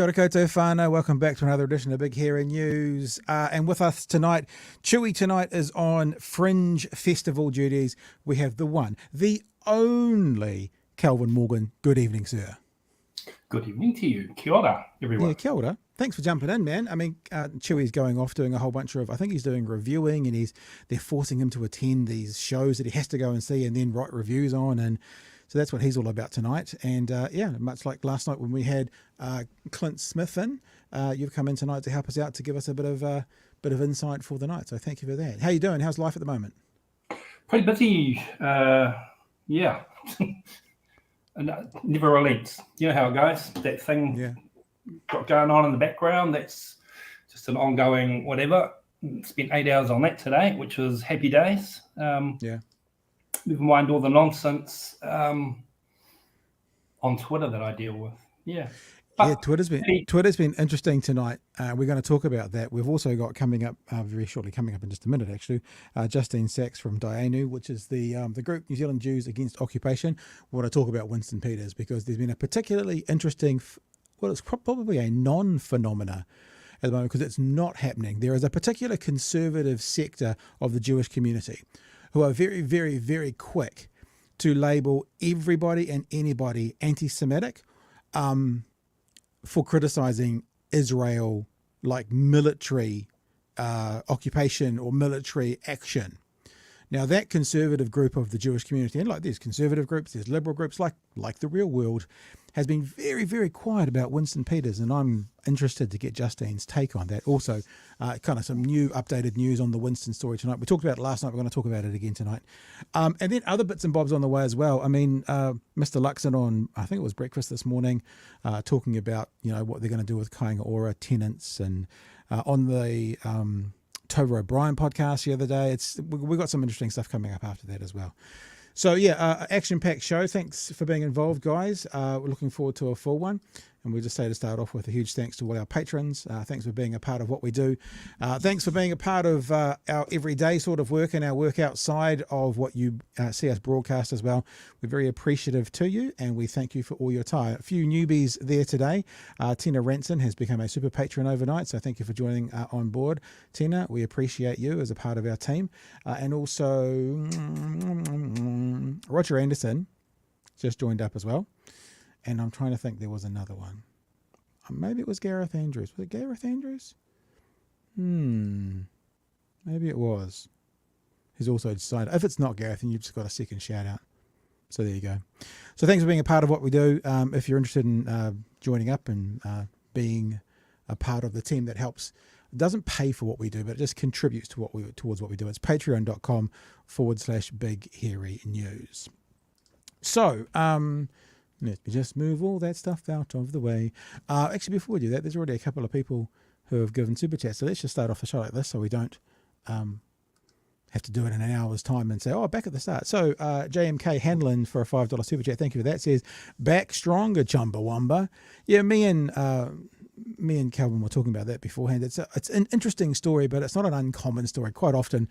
Kia ora koutou whānau. Welcome back to another edition of Big Hairy News. And with us tonight, Chewy tonight is on Fringe Festival duties. We have the one, the only Calvin Morgan. Good evening, sir. Good evening to you. Kia ora, everyone. Yeah, kia ora. Thanks for jumping in, man. I mean, Chewy's going off doing a whole bunch of, I think he's doing reviewing, and they're forcing him to attend these shows that he has to go and see and then write reviews on, and so that's what he's all about tonight. And yeah, much like last night when we had Clint Smith in, you've come in tonight to help us out, to give us a bit of insight for the night. So thank you for that. How you doing? How's life at the moment? Pretty busy. Yeah. And never relents. You know how it goes. That thing got going on in the background. That's just an ongoing whatever. Spent 8 hours on that today, which was happy days. Never mind all the nonsense on Twitter that I deal with. Twitter's been interesting tonight. We're going to talk about that. We've also got coming up very shortly, coming up in just a minute actually, Justine Sachs from Dayenu, which is the group New Zealand Jews Against Occupation. We want to talk about Winston Peters because there's been a particularly interesting, well, it's probably a non-phenomena at the moment because it's not happening. There is a particular conservative sector of the Jewish community who are very, very, very quick to label everybody and anybody anti-Semitic for criticizing Israel, like military occupation or military action. Now, that conservative group of the Jewish community, and like there's conservative groups, there's liberal groups, like the real world, has been very, very quiet about Winston Peters, and I'm interested to get Justine's take on that. Also, kind of some new updated news on the Winston story tonight. We talked about it last night. We're going to talk about it again tonight. And then other bits and bobs on the way as well. I mean, Mr. Luxon on, I think it was breakfast this morning, talking about, what they're going to do with Kainga Ora, tenants, and on the Tova O'Brien podcast the other day. We've got some interesting stuff coming up after that as well. So yeah, action-packed show. Thanks for being involved, guys. We're looking forward to a full one. And we'll just say to start off with a huge thanks to all our patrons. Thanks for being a part of what we do. Thanks for being a part of our everyday sort of work and our work outside of what you see us broadcast as well. We're very appreciative to you, and we thank you for all your time. A few newbies there today. Tina Ranson has become a super patron overnight, so thank you for joining on board. Tina, we appreciate you as a part of our team. And also Roger Anderson just joined up as well. And I'm trying to think, there was another one. Maybe it was Gareth Andrews. Was it Gareth Andrews? Maybe it was. He's also decided. If it's not Gareth, then you've just got a second shout out. So there you go. So thanks for being a part of what we do. If you're interested in joining up and being a part of the team that helps, doesn't pay for what we do, but it just contributes to towards what we do. It's patreon.com/Big Hairy News. So, let me just move all that stuff out of the way. Actually, before we do that, there's already a couple of people who have given super chats. So let's just start off the show like this so we don't have to do it in an hour's time and say, back at the start. So JMK Hanlon for a $5 super chat. Thank you for that. Says, back stronger, Chumbawamba. Yeah, me and Calvin were talking about that beforehand. It's an interesting story, but it's not an uncommon story. Quite often,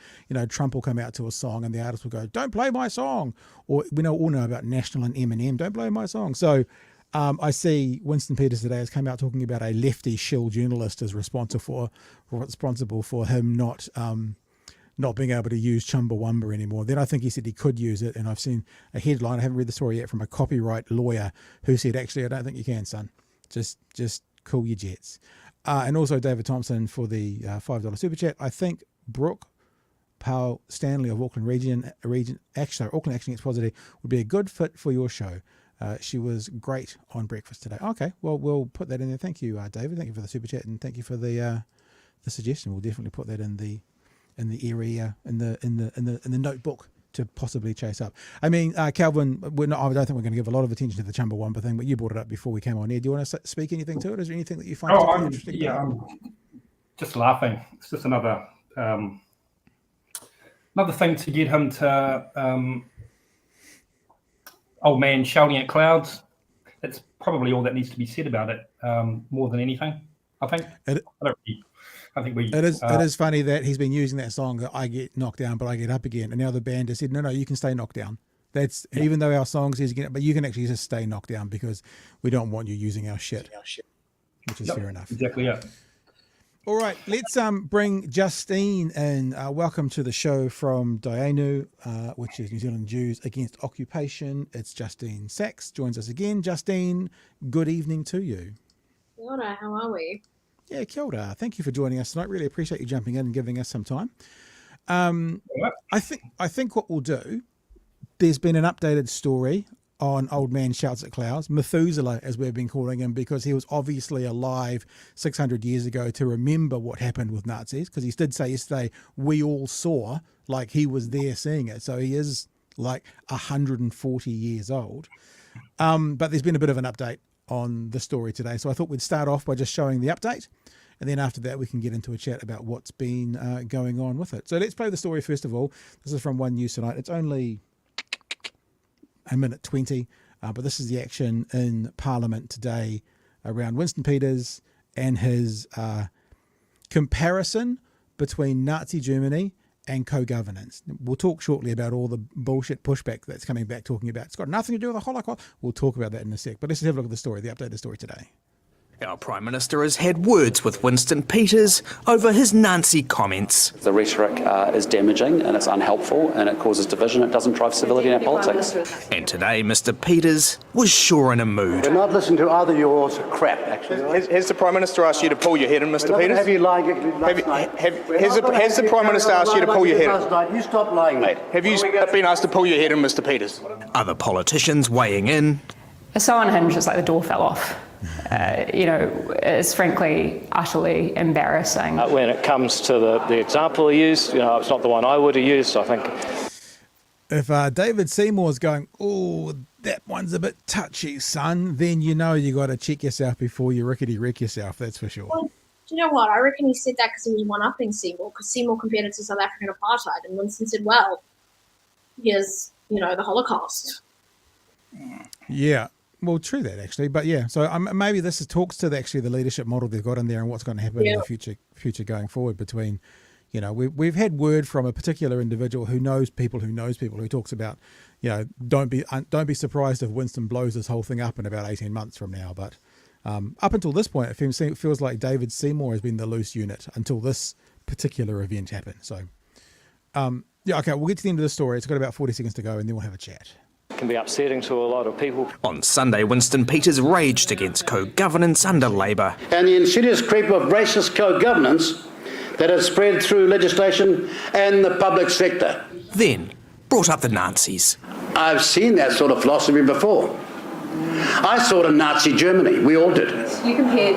Trump will come out to a song and the artist will go, "Don't play my song." Or we all know about National and Eminem, "Don't play my song." So I see Winston Peters today has come out talking about a lefty shill journalist is responsible for him not being able to use Chumbawamba anymore. Then I think he said he could use it, and I've seen a headline, I haven't read the story yet, from a copyright lawyer who said, actually, I don't think you can, son. Just cool your jets. And also David Thompson for the $5 super chat. I think Brooke Powell Stanley of Auckland Auckland Action Against Poverty would be a good fit for your show. She was great on breakfast today. Okay, well, we'll put that in there. Thank you, David. Thank you for the super chat, and thank you for the suggestion. We'll definitely put that in the area in the notebook to possibly chase up. I mean, Calvin, I don't think we're going to give a lot of attention to the Chumbawamba thing, but you brought it up before we came on here. Do you want to speak anything to it? Is there anything that you find particularly interesting? Yeah, I'm just laughing. It's just another thing to get him to old man shouting at clouds. That's probably all that needs to be said about it, more than anything, I think. It is funny that he's been using that song, I get knocked down, but I get up again. And now the band has said, no, you can stay knocked down. That's even though our song says, but you can actually just stay knocked down because we don't want you using our shit. which is fair enough. Exactly, yeah. All right, let's bring Justine in. Welcome to the show from Dayenu, which is New Zealand Jews Against Occupation. It's Justine Sachs joins us again. Justine, good evening to you. Kia ora, how are we? Yeah, kia ora. Thank you for joining us tonight. Really appreciate you jumping in and giving us some time. I think what we'll do, there's been an updated story on Old Man Shouts at Clouds, Methuselah, as we've been calling him, because he was obviously alive 600 years ago to remember what happened with Nazis, because he did say yesterday, we all saw, like he was there seeing it. So he is like 140 years old. But there's been a bit of an update on the story today. So I thought we'd start off by just showing the update. And then after that, we can get into a chat about what's been going on with it. So let's play the story first of all. This is from One News Tonight. It's only a minute 20, but this is the action in Parliament today around Winston Peters and his comparison between Nazi Germany and co-governance. We'll talk shortly about all the bullshit pushback that's coming back talking about it's got nothing to do with the Holocaust. We'll talk about that in a sec, but let's have a look at the story, the updated story today. Our Prime Minister has had words with Winston Peters over his Nazi comments. The rhetoric is damaging and it's unhelpful and it causes division. It doesn't drive civility in our politics. And today, Mr Peters was sure in a mood. We're not listening to either yours crap, actually. Has the Prime Minister asked you to pull your head in, Mr Peters? Have you lying last night? Has the Prime Minister asked you to pull your head in? Last night. You stop lying, mate. Have you been asked to pull your head in, Mr Peters? Other politicians weighing in. It's so unhinged, it's like the door fell off. It's frankly utterly embarrassing. When it comes to the example he used, it's not the one I would have used, I think. If David Seymour's going, oh, that one's a bit touchy, son, then you got to check yourself before you rickety-wreck yourself, that's for sure. Well, do you know what? I reckon he said that because he was one-upping Seymour, because Seymour compared it to South African apartheid, and Winston said, well, here's, the Holocaust. Yeah. Well, true that actually, but yeah. So maybe this talks to the leadership model they've got in there and what's going to happen in the future going forward. Between, we've had word from a particular individual who knows people who talks about, don't be surprised if Winston blows this whole thing up in about 18 months from now. But up until this point, it feels like David Seymour has been the loose unit until this particular event happened. So, okay, we'll get to the end of the story. It's got about 40 seconds to go, and then we'll have a chat. Can be upsetting to a lot of people. On Sunday, Winston Peters raged against co-governance under Labour. And the insidious creep of racist co-governance that has spread through legislation and the public sector. Then brought up the Nazis. I've seen that sort of philosophy before. I saw it in Nazi Germany. We all did. You compared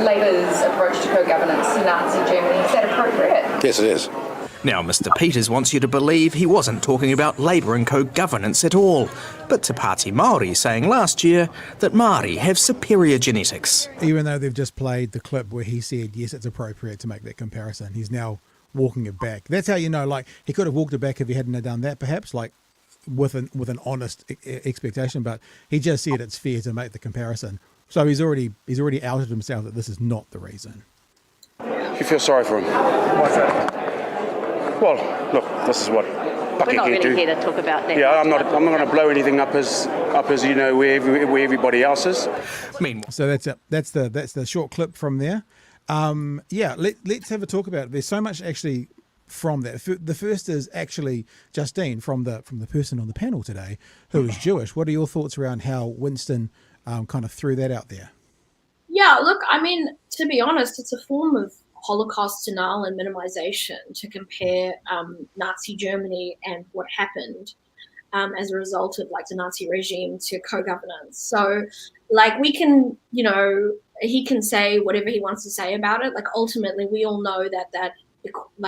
Labour's approach to co-governance to Nazi Germany. Is that appropriate? Yes, it is. Now, Mr Peters wants you to believe he wasn't talking about Labour and co-governance at all, but Te Pāti Māori saying last year that Māori have superior genetics. Even though they've just played the clip where he said, yes, it's appropriate to make that comparison, he's now walking it back. That's how he could have walked it back if he hadn't have done that, perhaps, with an honest expectation, but he just said it's fair to make the comparison. So he's already outed himself that this is not the reason. You feel sorry for him? Why's that? Well, look, this is what We're not really here to talk about that. Yeah, I'm not going to blow anything up as where everybody else is. So that's the short clip from there. Let's have a talk about it. There's so much actually from that. The first is actually Justine from the person on the panel today who is Jewish. What are your thoughts around how Winston kind of threw that out there? Yeah, look, I mean, to be honest, it's a form of Holocaust denial and minimization to compare Nazi Germany and what happened as a result of the Nazi regime to co-governance. So we can, he can say whatever he wants to say about it. Ultimately, we all know that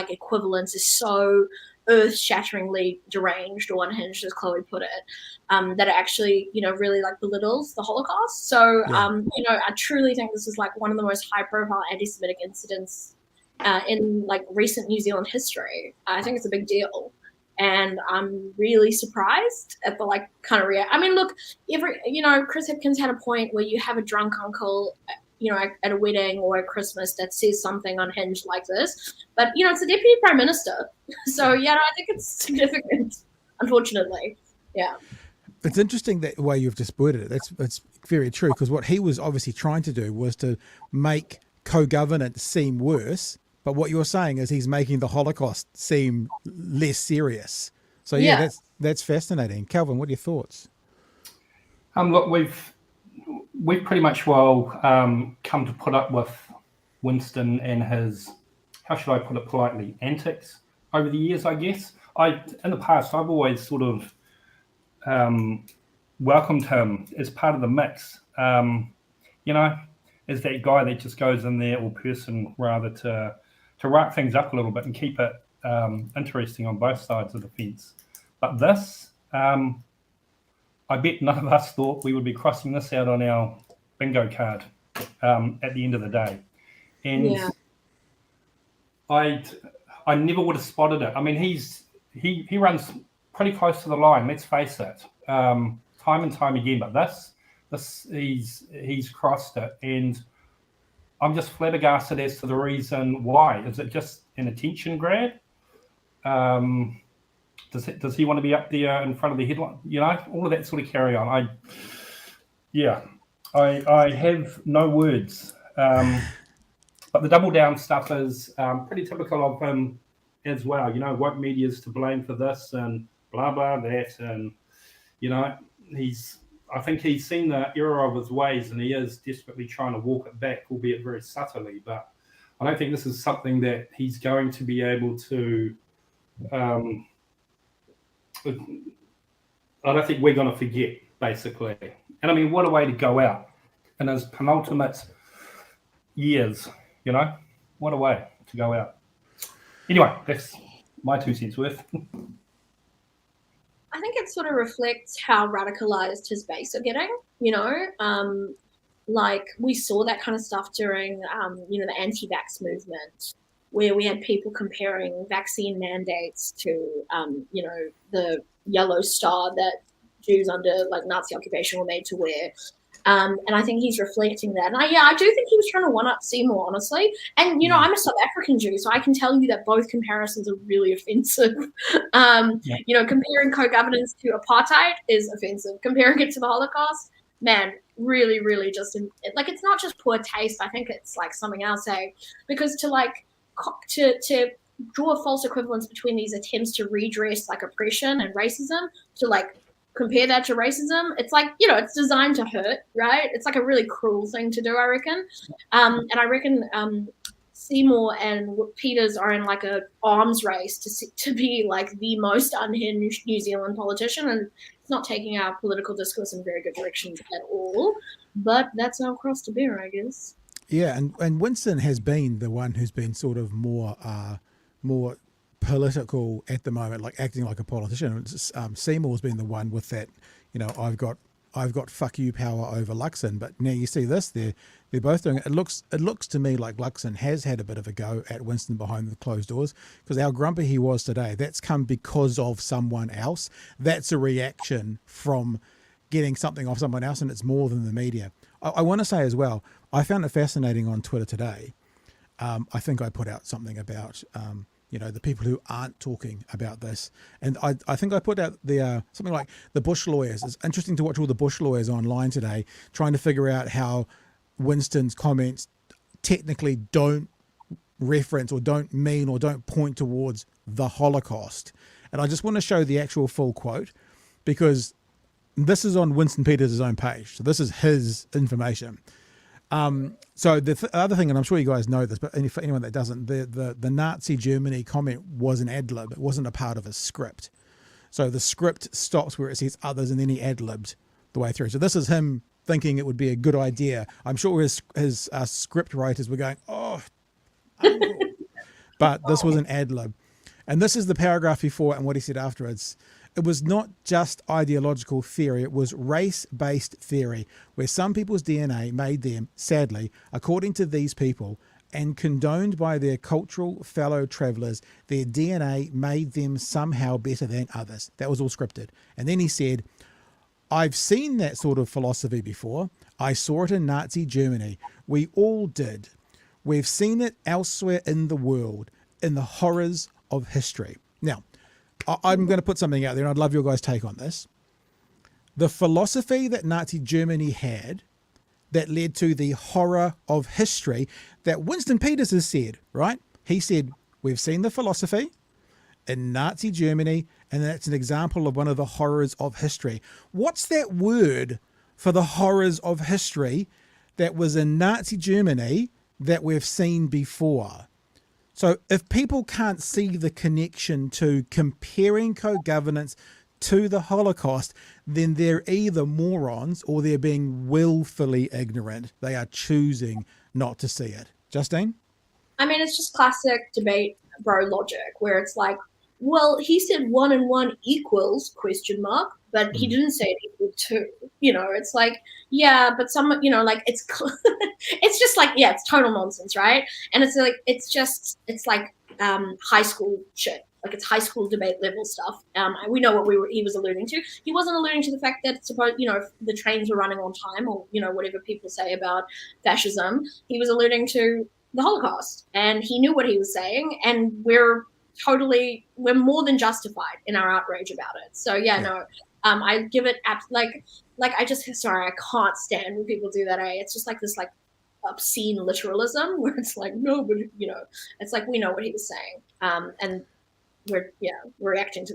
equivalence is so earth-shatteringly deranged or unhinged, as Chloe put it, that it actually, really belittles the Holocaust. So, I truly think this is one of the most high-profile anti-Semitic incidents in recent New Zealand history. I think it's a big deal, and I'm really surprised at the kind of reaction. I mean, look, Chris Hipkins had a point where you have a drunk uncle, at a wedding or at Christmas that says something unhinged like this. But, it's the Deputy Prime Minister. So, I think it's significant, unfortunately. Yeah. It's interesting that way you've just worded it. That's very true, because what he was obviously trying to do was to make co-governance seem worse, but what you're saying is he's making the Holocaust seem less serious. So yeah. That's fascinating. Calvin, what are your thoughts? Look, we've pretty much come to put up with Winston and his, how should I put it politely, antics over the years, I guess. In the past, I've always sort of welcomed him as part of the mix, as that guy that just goes in there, or person rather, to write things up a little bit and keep it interesting on both sides of the fence. But this, I bet none of us thought we would be crossing this out on our bingo card at the end of the day. And I never would have spotted it. I mean, he runs pretty close to the line, let's face it, time and time again. But this he's crossed it, and I'm just flabbergasted as to the reason why. Is it just an attention grab? Does he want to be up there in front of the headline? All of that sort of carry on. I have no words. But the double down stuff is pretty typical of him as well. Woke media's to blame for this and blah, blah, that. And, I think he's seen the error of his ways, and he is desperately trying to walk it back, albeit very subtly. But I don't think this is something that he's going to be able to... I don't think we're going to forget, basically. And I mean, what a way to go out in his penultimate years, What a way to go out. Anyway, that's my 2 cents worth. I think it sort of reflects how radicalized his base are getting, like we saw that kind of stuff during, the anti-vax movement, where we had people comparing vaccine mandates to, the yellow star that Jews under like Nazi occupation were made to wear. And I think he's reflecting that. And I do think he was trying to one-up Seymour, honestly. And, I'm a South African Jew, so I can tell you that both comparisons are really offensive. Comparing co-governance to apartheid is offensive. Comparing it to the Holocaust, man, really, really just, it's not just poor taste. I think it's like something else, because to draw a false equivalence between these attempts to redress like oppression and racism, to like compare that to racism, it's like, it's designed to hurt, right? It's like a really cruel thing to do, I reckon. And I reckon Seymour and Peters are in like a arms race to be like the most unhinged New Zealand politician, and it's not taking our political discourse in very good directions at all. But that's our cross to bear, I guess. Yeah, and Winston has been the one who's been sort of more political at the moment, like acting like a politician. Seymour's been the one with that, I've got fuck you power over Luxon. But now you see this, they're both doing it. It looks to me like Luxon has had a bit of a go at Winston behind the closed doors, because how grumpy he was today, that's come because of someone else. That's a reaction from getting something off someone else, and it's more than the media. I want to say as well, I found it fascinating on Twitter today. I think I put out something about the people who aren't talking about this. And I think I put out something like the Bush lawyers. It's interesting to watch all the Bush lawyers online today trying to figure out how Winston's comments technically don't reference or don't mean or don't point towards the Holocaust. And I just want to show the actual full quote, because this is on Winston Peters' own page. So this is his information. So the other thing, and I'm sure you guys know this, but for anyone that doesn't, the Nazi Germany comment was an ad-lib. It wasn't a part of a script. So the script stops where it says others, and then he ad-libbed the way through. So this is him thinking it would be a good idea. I'm sure his script writers were going, but this was an ad-lib. And this is the paragraph before and what he said afterwards. It was not just ideological theory, it was race-based theory, where some people's DNA made them, sadly, according to these people, and condoned by their cultural fellow travellers, their DNA made them somehow better than others. That was all scripted. And then he said, I've seen that sort of philosophy before. I saw it in Nazi Germany. We all did. We've seen it elsewhere in the world, in the horrors of history. Now, I'm going to put something out there, and I'd love your guys' take on this. the philosophy that Nazi Germany had that led to the horror of history that Winston Peters has said, right? He said, we've seen the philosophy in Nazi Germany, and that's an example of one of the horrors of history. What's that word for the horrors of history that was in Nazi Germany that we've seen before? So if people can't see the connection to comparing co-governance to the Holocaust, then they're either morons or they're being willfully ignorant. They are choosing not to see it. Justine? I mean, it's just classic debate bro logic where it's like, well, he said 1 and 1 equals ? But he didn't say it equal 2. It's like, yeah, but some, like it's it's just like, yeah, it's total nonsense, right? And it's like it's like high school shit. Like it's high school debate level stuff. We know what he was alluding to. He wasn't alluding to the fact that if the trains were running on time or whatever people say about fascism. He was alluding to the Holocaust, and he knew what he was saying, and we're more than justified in our outrage about it. So I give it I can't stand when people do that. It's just like this like obscene literalism where it's like, no, but it's like we know what he was saying, and we're reacting to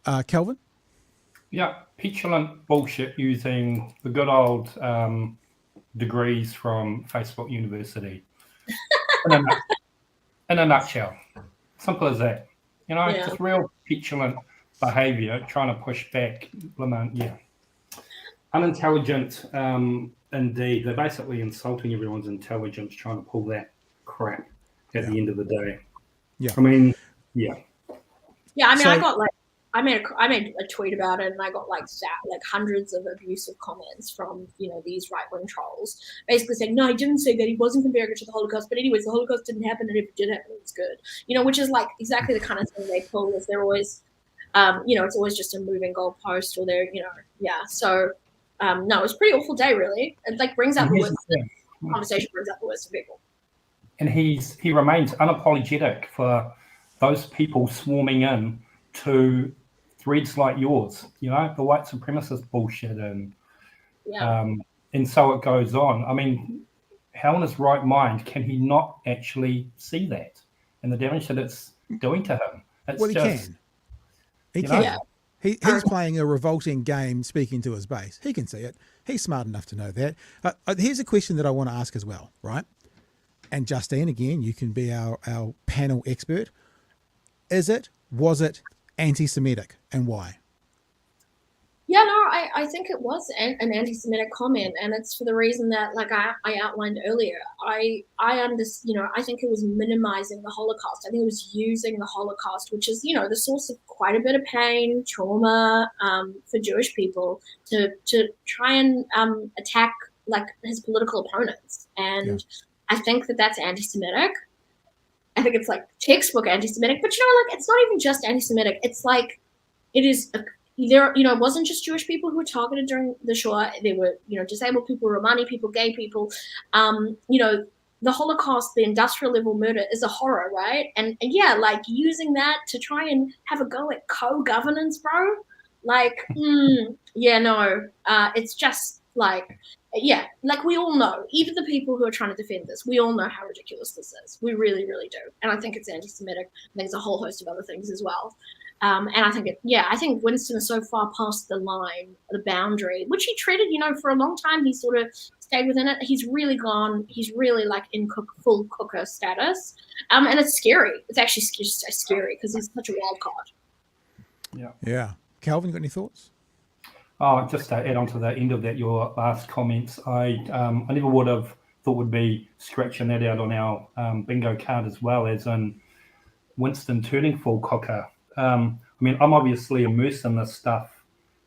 that. Kelvin? Yeah, petulant bullshit using the good old degrees from Facebook University. In a nutshell. Simple as that. Just real petulant behaviour, trying to push back. Unintelligent, indeed. They're basically insulting everyone's intelligence, trying to pull that crap at the end of the day. Yeah. I mean, yeah. Yeah, I mean, so, I made a tweet about it, and I got like hundreds of abusive comments from these right-wing trolls, basically saying, no, he didn't say that, he wasn't comparing it to the Holocaust, but anyways, the Holocaust didn't happen, and if it did happen, it was good. Which is like exactly the kind of thing they pull. Is they're always, it's always just a moving goalpost, or they're, So, no, it was a pretty awful day, really. It like brings out the worst. Conversation brings out the worst of people. And he remains unapologetic for those people swarming in to threads like yours, the white supremacist bullshit, and so it goes on. I mean, how in his right mind can he not actually see that and the damage that it's doing to him? He can. He can. Yeah. He's playing a revolting game, speaking to his base. He can see it. He's smart enough to know that. Here's a question that I want to ask as well, right? And Justine, again, you can be our panel expert. Was it anti-Semitic, and why? Yeah, no, I think it was an anti-Semitic comment, and it's for the reason that, like I outlined earlier, I think it was minimizing the Holocaust. I think it was using the Holocaust, which is, the source of quite a bit of pain, trauma for Jewish people, to try and attack like his political opponents. And I think that that's anti-Semitic. I think it's like textbook anti-Semitic, but it's not even just anti-Semitic. It's like it is. It wasn't just Jewish people who were targeted during the Shoah. There were, disabled people, Romani people, gay people. The Holocaust, the industrial level murder is a horror, right? And like using that to try and have a go at co-governance, bro. Like, it's just like. Yeah, like we all know, even the people who are trying to defend this, we all know how ridiculous this is. We really, really do. And I think it's anti-Semitic. I think it's a whole host of other things as well. And I think I think Winston is so far past the line, the boundary, which he treaded, for a long time. He sort of stayed within it. He's really gone. He's really like in full cooker status. And it's scary. It's actually just scary because he's such a wild card. Yeah. Yeah. Calvin, got any thoughts? Oh, just to add on to the end of that, your last comments, I never would have thought would be scratching that out on our bingo card as well, as in Winston turning full cooker. I'm obviously immersed in this stuff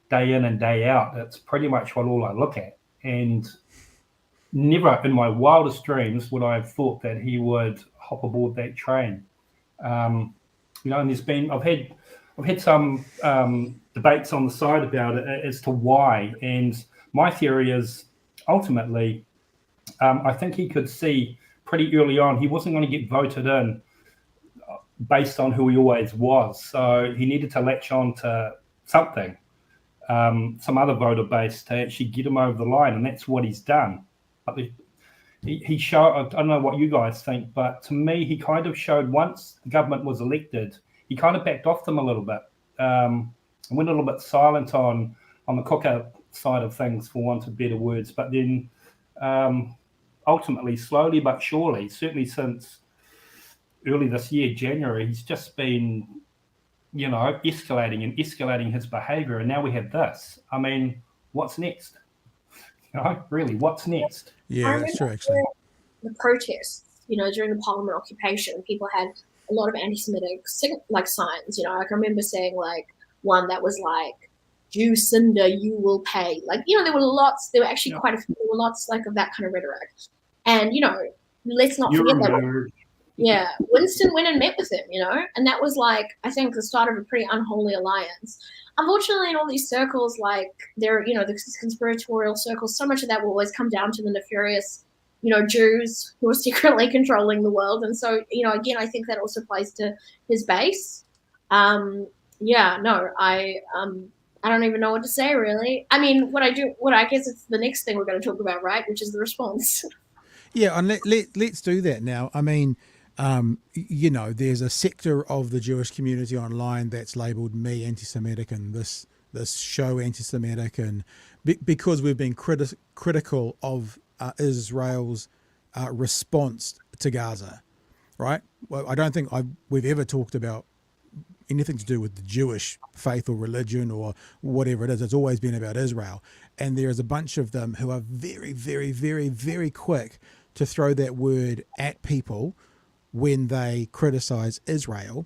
day in and day out. It's pretty much all I look at. And never in my wildest dreams would I have thought that he would hop aboard that train. And I've had some debates on the side about it as to why. And my theory is ultimately, I think he could see pretty early on he wasn't going to get voted in based on who he always was. So he needed to latch on to something. some other voter base to actually get him over the line, and that's what he's done. But he showed, I don't know what you guys think, but to me, he kind of showed once the government was elected, he kind of backed off them a little bit, and went a little bit silent on the cookout side of things, for want of better words. But then ultimately, slowly but surely, certainly since early this year, January, he's just been, escalating his behaviour, and now we have this. I mean, what's next? Really, what's next? Yeah, that's true, actually. The protests, during the Parliament occupation, people had a lot of anti-Semitic signs. I can remember saying one that was "Jew cinder, you will pay." There were lots. There were actually quite a few. There were lots of that kind of rhetoric, and let's not forget that. Yeah, Winston went and met with him, and that was I think the start of a pretty unholy alliance. Unfortunately, in all these circles, there, the conspiratorial circles, so much of that will always come down to the nefarious, Jews who are secretly controlling the world. And so, again, I think that also plays to his base. I don't even know what to say, really. I mean, I guess it's the next thing we're going to talk about, right? Which is the response. Yeah, and let's do that now. I mean, there's a sector of the Jewish community online that's labelled me anti-Semitic and this show anti-Semitic, and because we've been critical of Israel's response to Gaza, right? Well, I don't think we've ever talked about anything to do with the Jewish faith or religion or whatever it is. It's always been about Israel, and there's a bunch of them who are very, very, very, very quick to throw that word at people when they criticize Israel.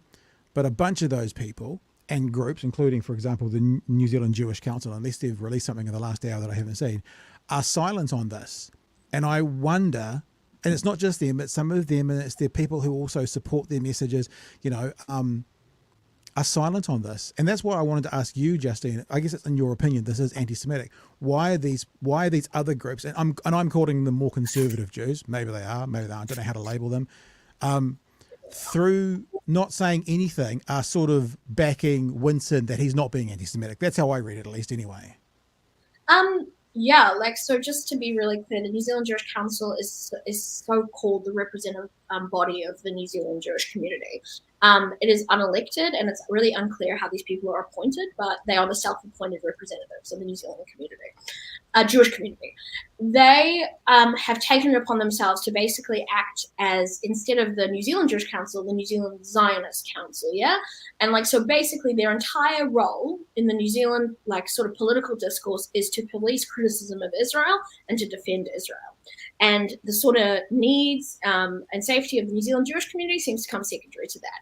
But a bunch of those people and groups, including, for example, the New Zealand Jewish Council, unless they've released something in the last hour that I haven't seen, are silent on this. And I wonder, and it's not just them, it's some of them, and it's the people who also support their messages, are silent on this. And that's what I wanted to ask you, Justine. I guess it's in your opinion, this is anti-Semitic. Why are these other groups, and I'm calling them more conservative Jews, maybe they are, maybe they aren't, I don't know how to label them, through not saying anything, are sort of backing Winston that he's not being anti-Semitic. That's how I read it, at least anyway. So just to be really clear, the New Zealand Jewish Council is so-called the representative body of the New Zealand Jewish community. It is unelected, and it's really unclear how these people are appointed, but they are the self-appointed representatives of the New Zealand community, Jewish community. They have taken it upon themselves to basically act as, instead of the New Zealand Jewish Council, the New Zealand Zionist Council, yeah? And so basically their entire role in the New Zealand sort of political discourse is to police criticism of Israel and to defend Israel. And the sort of needs and safety of the New Zealand Jewish community seems to come secondary to that.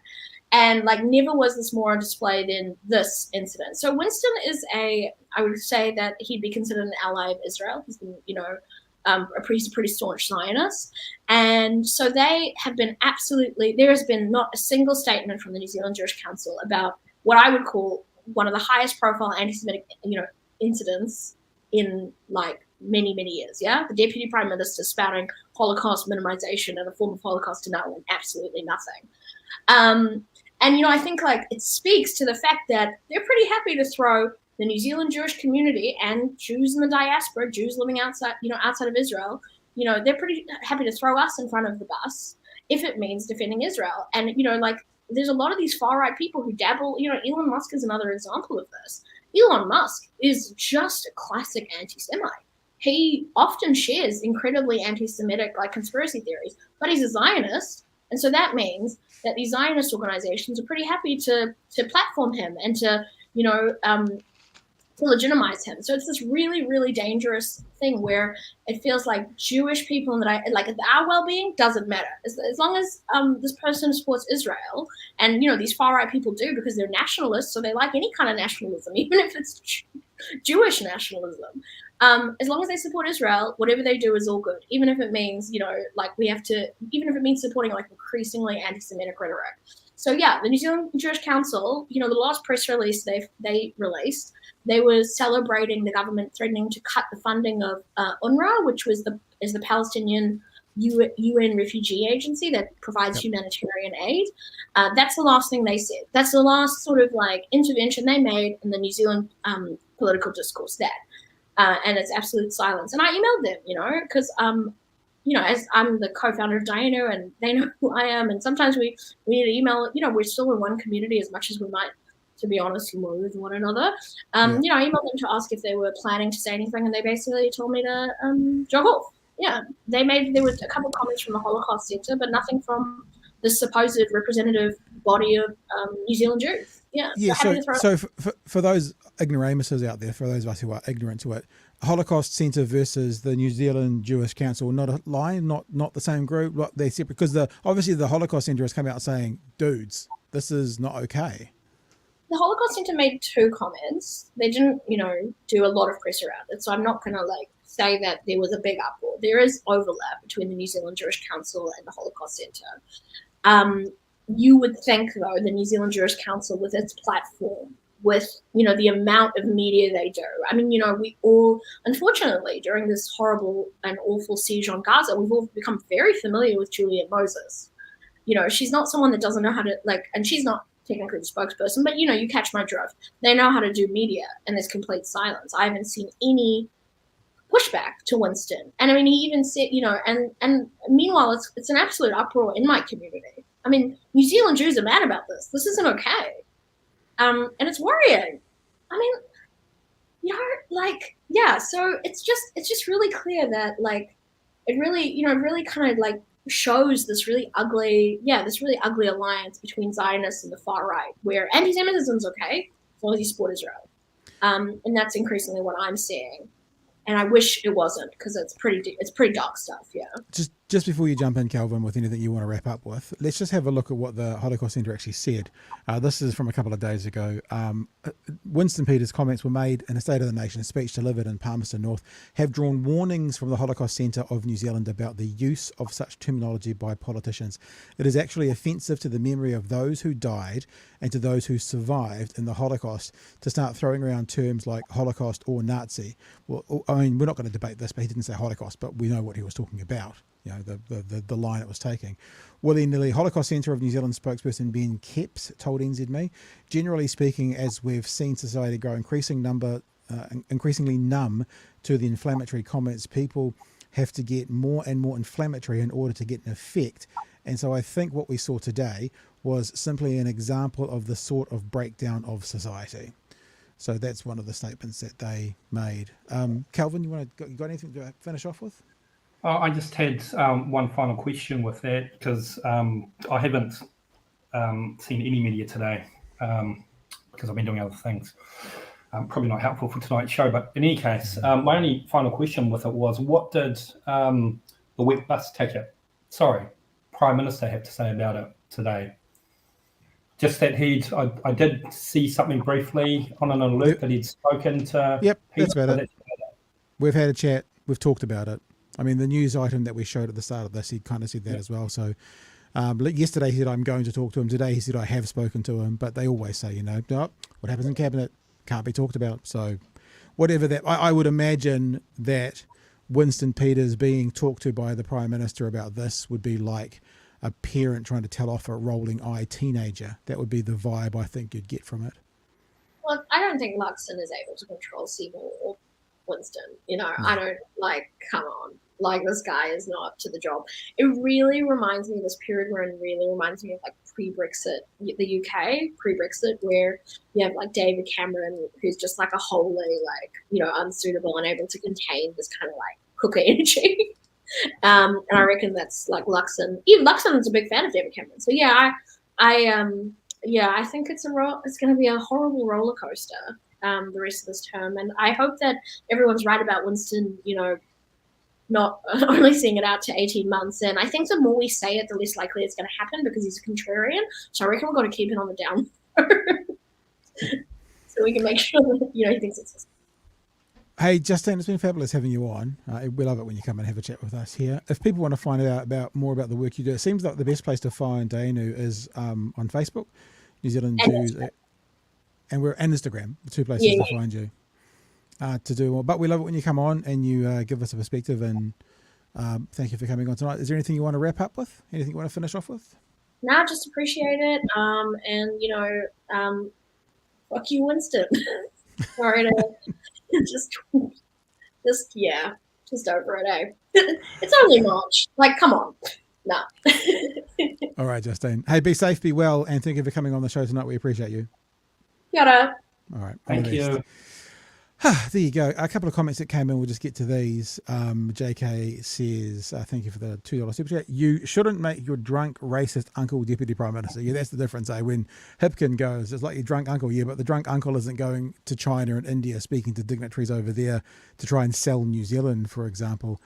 And never was this more on display than this incident. So Winston is I would say that he'd be considered an ally of Israel. He's been, a pretty staunch Zionist. And so they have been there has been not a single statement from the New Zealand Jewish Council about what I would call one of the highest profile anti-Semitic, incidents in many, many years, yeah? The Deputy Prime Minister spouting Holocaust minimization and a form of Holocaust denial and absolutely nothing. And, I think it speaks to the fact that they're pretty happy to throw the New Zealand Jewish community and Jews in the diaspora, Jews living outside of Israel, they're pretty happy to throw us in front of the bus if it means defending Israel. And, there's a lot of these far-right people who dabble, Elon Musk is another example of this. Elon Musk is just a classic anti-Semite. He often shares incredibly anti-Semitic conspiracy theories, but he's a Zionist. And so that means that these Zionist organizations are pretty happy to platform him and to legitimize him. So it's this really, really dangerous thing where it feels like Jewish people that our well-being doesn't matter. As long as this person supports Israel, and these far-right people do because they're nationalists, so they like any kind of nationalism, even if it's Jewish nationalism. As long as they support Israel, whatever they do is all good, even if it means, even if it means supporting increasingly anti-Semitic rhetoric. So yeah, the New Zealand Jewish Council, the last press release they released, they were celebrating the government threatening to cut the funding of UNRWA, which is the Palestinian UN refugee agency that provides humanitarian aid. That's the last thing they said. That's the last sort of intervention they made in the New Zealand political discourse there. And it's absolute silence. And I emailed them, because, as I'm the co-founder of Dayenu and they know who I am. And sometimes we need to email, we're still in one community as much as we might, to be honest, loathe one another. I emailed them to ask if they were planning to say anything, and they basically told me to jog off. Yeah, there were a couple of comments from the Holocaust Centre, but nothing from the supposed representative body of New Zealand Jews. Yeah. So for those ignoramuses out there, for those of us who are ignorant to it, Holocaust Centre versus the New Zealand Jewish Council, not a line, not the same group, they're separate, because obviously the Holocaust Centre has come out saying, dudes, this is not okay. The Holocaust Centre made 2 comments. They didn't, do a lot of press around it, so I'm not going to say that there was a big uproar. There is overlap between the New Zealand Jewish Council and the Holocaust Centre. You would think, though, the New Zealand Jewish Council, with its platform, with, the amount of media they do. I mean, we all, unfortunately, during this horrible and awful siege on Gaza, we've all become very familiar with Juliet Moses. She's not someone that doesn't know how to, and she's not technically the spokesperson, but, you catch my drift. They know how to do media, and there's complete silence. I haven't seen any pushback to Winston. And I mean, he even said, and meanwhile, it's an absolute uproar in my community. I mean, New Zealand Jews are mad about this. This isn't okay. And it's worrying. I mean, so it's just really clear that it really kind of shows this really ugly alliance between Zionists and the far right, where anti-Semitism is okay as long as you support Israel. And that's increasingly what I'm seeing. And I wish it wasn't, because it's pretty dark stuff, yeah. Just before you jump in, Calvin, with anything you want to wrap up with, let's just have a look at what the Holocaust Centre actually said. This is from a couple of days ago. Winston Peters' comments were made in a State of the Nation speech delivered in Palmerston North, have drawn warnings from the Holocaust Centre of New Zealand about the use of such terminology by politicians. It is actually offensive to the memory of those who died and to those who survived in the Holocaust to start throwing around terms like Holocaust or Nazi. Well, I mean, we're not going to debate this, but he didn't say Holocaust, but we know what he was talking about. The line it was taking. Willy-nilly, Holocaust Centre of New Zealand spokesperson Ben Kepps told NZME, generally speaking, as we've seen society grow increasingly numb to the inflammatory comments, people have to get more and more inflammatory in order to get an effect. And so I think what we saw today was simply an example of the sort of breakdown of society. So that's one of the statements that they made. Calvin, you got anything to finish off with? I just had one final question with that, because I haven't seen any media today because I've been doing other things. Probably not helpful for tonight's show, but in any case, my only final question with it was, what did the wet bus ticket, Prime Minister have to say about it today? Just that I did see something briefly on an alert that he'd spoken to. Yep, that's about it. We've had a chat. We've talked about it. I mean, the news item that we showed at the start of this, he kind of said that as well. So yesterday he said, I'm going to talk to him. Today he said, I have spoken to him. But they always say, what happens in Cabinet can't be talked about. So whatever that, I would imagine that Winston Peters being talked to by the Prime Minister about this would be like a parent trying to tell off a rolling eye teenager. That would be the vibe I think you'd get from it. Well, I don't think Luxon is able to control Seymour or Winston. I don't, come on. This guy is not to the job. It really reminds me of this period where it really reminds me of pre-Brexit, the UK, pre-Brexit, where you have David Cameron, who's just a wholly unsuitable, unable to contain this kind of cooker energy. And I reckon that's Luxon. Even Luxon is a big fan of David Cameron. So I think it's going to be a horrible roller coaster the rest of this term. And I hope that everyone's right about Winston, not only seeing it out to 18 months. And I think the more we say it, the less likely it's going to happen, because he's a contrarian. So I reckon we've got to keep it on the down so we can make sure that, he thinks it's... Hey, Justine, it's been fabulous having you on. We love it when you come and have a chat with us here. If people want to find out more about the work you do, it seems like the best place to find Dayenu is on Facebook, New Zealand Jews, and Instagram, the two places to find you. To do more. But we love it when you come on and you give us a perspective, and thank you for coming on tonight. Is there anything you want to wrap up with? Anything you want to finish off with? No, just appreciate it. Fuck you, Winston. Sorry to just over it, eh? It's only March. Like, come on. Nah. All right, Justine. Hey, be safe, be well, and thank you for coming on the show tonight. We appreciate you. Kia ora. All right. Thank you. There you go. A couple of comments that came in. We'll just get to these. JK says, thank you for the $2 super chat. You shouldn't make your drunk, racist uncle deputy prime minister. Yeah, that's the difference, eh? When Hipkin goes, it's like your drunk uncle. Yeah, but the drunk uncle isn't going to China and India speaking to dignitaries over there to try and sell New Zealand, for example.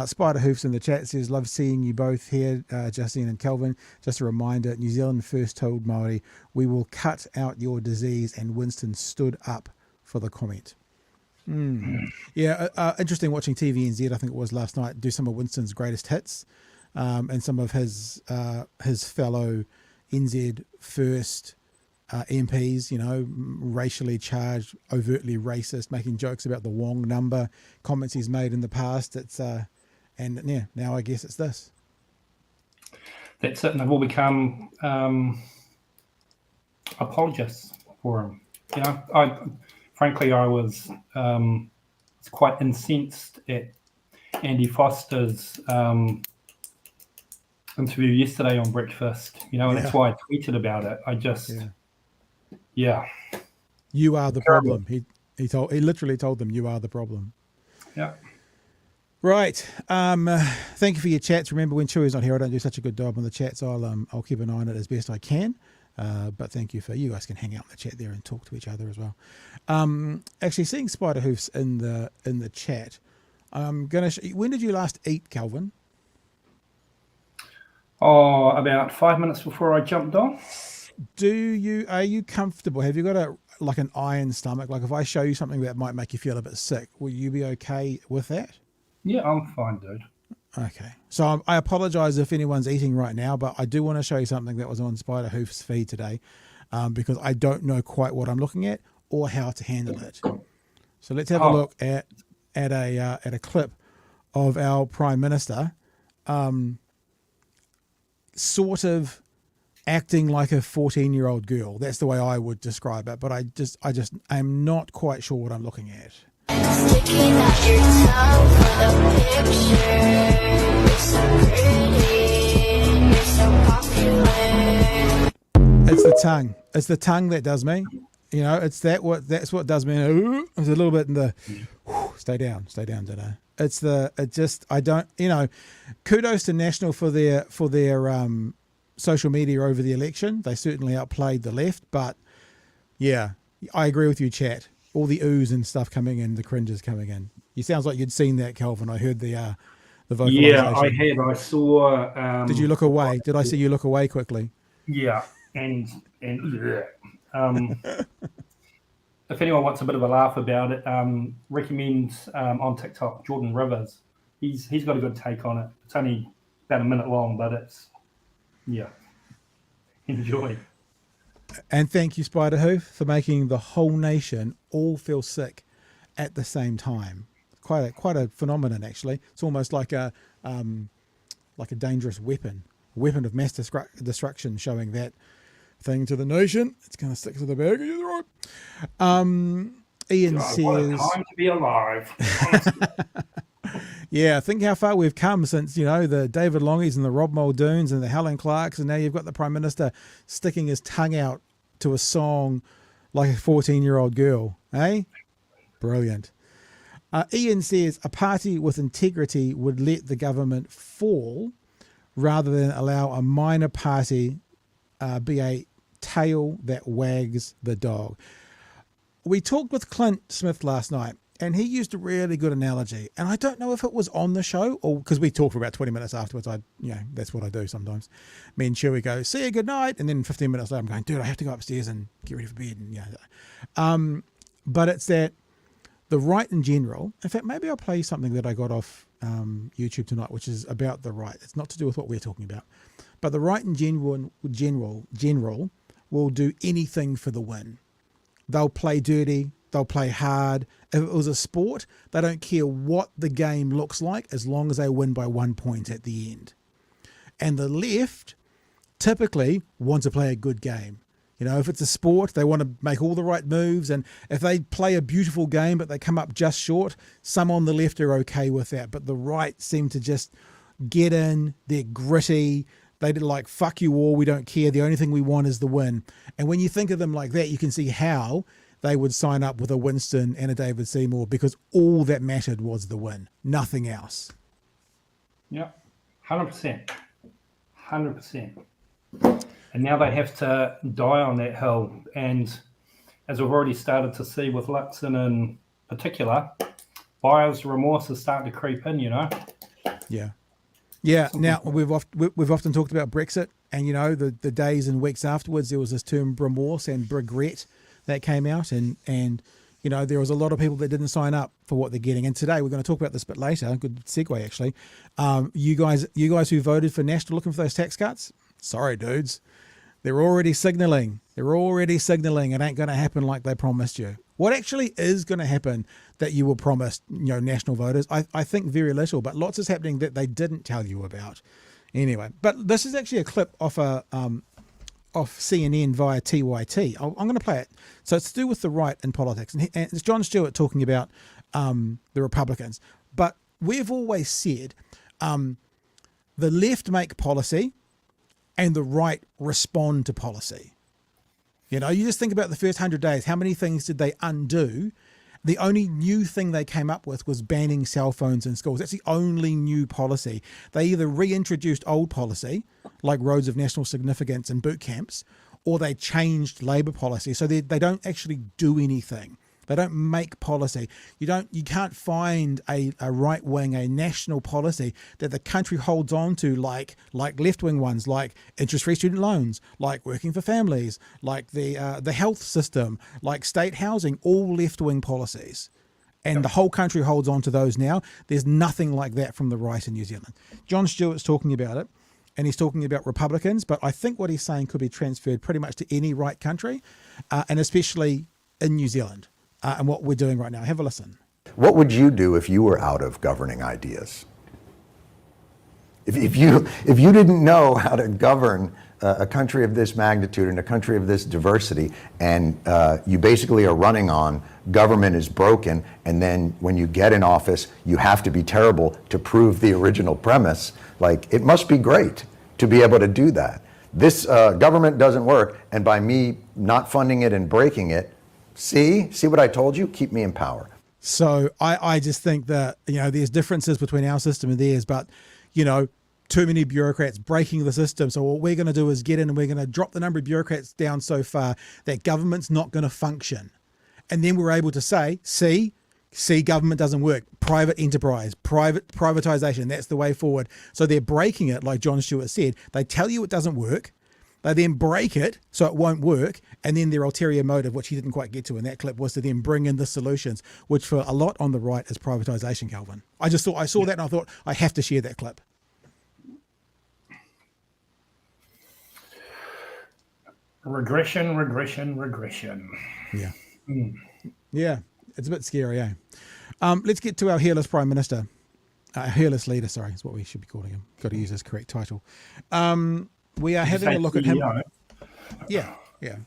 Spider Hoofs in the chat says, love seeing you both here, Justine and Kelvin. Just a reminder, New Zealand first told Māori, we will cut out your disease, and Winston stood up for the comment. Yeah, interesting watching TVNZ, I think it was last night, do some of Winston's greatest hits, and some of his fellow NZ first MPs, you know, racially charged, overtly racist, making jokes about the Wong number, comments he's made in the past. It's and yeah, now I guess it's this. That's it, and they've all become apologists for him. You know, Frankly, I was quite incensed at Andy Foster's interview yesterday on Breakfast, you know, and that's why I tweeted about it. I just, You are the problem. He literally told them, you are the problem. Yeah. Right. Thank you for your chats. Remember, when Chewy's not here, I don't do such a good job on the chats. I'll keep an eye on it as best I can. But thank you you guys can hang out in the chat there and talk to each other as well. Actually, seeing Spider Hoofs in the chat, I'm gonna. When did you last eat, Calvin? Oh, about 5 minutes before I jumped on. Are you comfortable? Have you got an iron stomach? Like, if I show you something that might make you feel a bit sick, will you be okay with that? Yeah, I'm fine, dude. Okay. So I apologize if anyone's eating right now, but I do want to show you something that was on Spider Hoof's feed today, because I don't know quite what I'm looking at or how to handle it. So let's have a look at a clip of our Prime Minister, sort of acting like a 14-year-old girl. That's the way I would describe it, but I'm not quite sure what I'm looking at. Sticking out your tongue for the picture. You're so pretty, you're so popular. It's the tongue. It's the tongue that does me. You know, that's what does me. It's a little bit in the stay down, dinner. I don't, you know, kudos to National for their social media over the election. They certainly outplayed the left, but yeah, I agree with you, chat. All the oohs and stuff coming in, the cringes coming in. You sounds like you'd seen that, Kelvin. I heard the vocalization. Yeah, I had. I saw. Did you look away? Did I see you look away quickly? Yeah, and if anyone wants a bit of a laugh about it, recommend on TikTok Jordan Rivers. He's got a good take on it. It's only about a minute long, but it's enjoy. And thank you, Spider Hoof, for making the whole nation all feel sick at the same time. Quite a phenomenon, actually. It's almost like a dangerous weapon of mass destruction, showing that thing to the nation. It's going to stick to the bag of your throat. Ian says, "What a time to be alive." Yeah, think how far we've come since, you know, the David Longies and the Rob Muldoons and the Helen Clarks, and now you've got the Prime Minister sticking his tongue out to a song like a 14-year-old girl, eh? Brilliant. Ian says, a party with integrity would let the government fall rather than allow a minor party be a tail that wags the dog. We talked with Clint Smith last night, and he used a really good analogy. And I don't know if it was on the show or because we talked for about 20 minutes afterwards. That's what I do sometimes. Me and Chewy go, see you, good night. And then 15 minutes later, I'm going, dude, I have to go upstairs and get ready for bed. And, but it's that the right in general, in fact, maybe I'll play something that I got off YouTube tonight, which is about the right. It's not to do with what we're talking about. But the right in general will do anything for the win. They'll play dirty. They'll play hard. If it was a sport, they don't care what the game looks like as long as they win by 1 point at the end. And the left typically want to play a good game. You know, if it's a sport, they want to make all the right moves. And if they play a beautiful game, but they come up just short, some on the left are okay with that. But the right seem to just get in, they're gritty. They did like, fuck you all, we don't care. The only thing we want is the win. And when you think of them like that, you can see how they would sign up with a Winston and a David Seymour, because all that mattered was the win, nothing else. Yeah, 100%. 100%. And now they have to die on that hill. And as we've already started to see with Luxon in particular, buyer's remorse is starting to creep in, you know? Yeah. Yeah. Now, we've often talked about Brexit, and, you know, the days and weeks afterwards, there was this term remorse and regret that came out. And you know, there was a lot of people that didn't sign up for what they're getting. And today, we're going to talk about this a bit later. Good segue, actually. You guys who voted for National looking for those tax cuts, sorry, dudes. They're already signalling. It ain't going to happen like they promised you. What actually is going to happen that you were promised, you know, National voters? I think very little, but lots is happening that they didn't tell you about. Anyway, but this is actually a clip off CNN via TYT. I'm going to play it. So it's to do with the right in politics. And it's Jon Stewart talking about the Republicans. But we've always said the left make policy and the right respond to policy. You know, you just think about the first 100 days. How many things did they undo? The only new thing they came up with was banning cell phones in schools. That's the only new policy. They either reintroduced old policy, like roads of national significance and boot camps, or they changed Labor policy. So they don't actually do anything. They don't make policy. You can't find a right wing, a national policy that the country holds on to, like left wing ones, like interest-free student loans, like working for families, like the health system, like state housing, all left wing policies. And the whole country holds on to those now. There's nothing like that from the right in New Zealand. Jon Stewart's talking about it, and he's talking about Republicans, but I think what he's saying could be transferred pretty much to any right country, and especially in New Zealand. And what we're doing right now. Have a listen. What would you do if you were out of governing ideas? If you didn't know how to govern a country of this magnitude and a country of this diversity, and you basically are running on government is broken, and then when you get in office, you have to be terrible to prove the original premise, like, it must be great to be able to do that. This government doesn't work, and by me not funding it and breaking it, See what I told you? Keep me in power. So I just think that, you know, there's differences between our system and theirs, but, you know, too many bureaucrats breaking the system. So what we're going to do is get in and we're going to drop the number of bureaucrats down so far that government's not going to function. And then we're able to say, see, government doesn't work. Private enterprise, privatization, that's the way forward. So they're breaking it, like Jon Stewart said. They tell you it doesn't work. They then break it so it won't work, and then their ulterior motive, which he didn't quite get to in that clip, was to then bring in the solutions, which for a lot on the right is privatisation, Calvin. I saw that and I thought I have to share that clip. Regression. Yeah. Yeah, it's a bit scary, eh? Let's get to our hairless Prime Minister. Hairless leader, sorry, is what we should be calling him. Got to use his correct title. We are having a look at him. Yeah,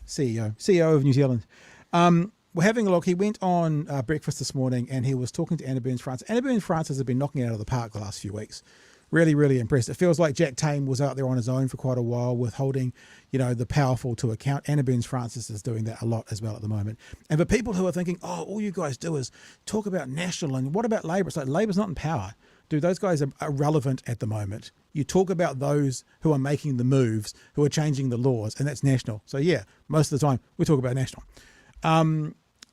CEO of New Zealand. We're having a look. He went on breakfast this morning and he was talking to Anna Burns-Francis. Anna Burns-Francis has been knocking it out of the park the last few weeks. Really, really impressed. It feels like Jack Tame was out there on his own for quite a while with holding, you know, the powerful to account. Anna Burns-Francis is doing that a lot as well at the moment. And for people who are thinking, oh, all you guys do is talk about national and what about Labor? It's like Labor's not in power. Dude, those guys are irrelevant at the moment. You talk about those who are making the moves, who are changing the laws, and that's national. So yeah, most of the time we talk about national.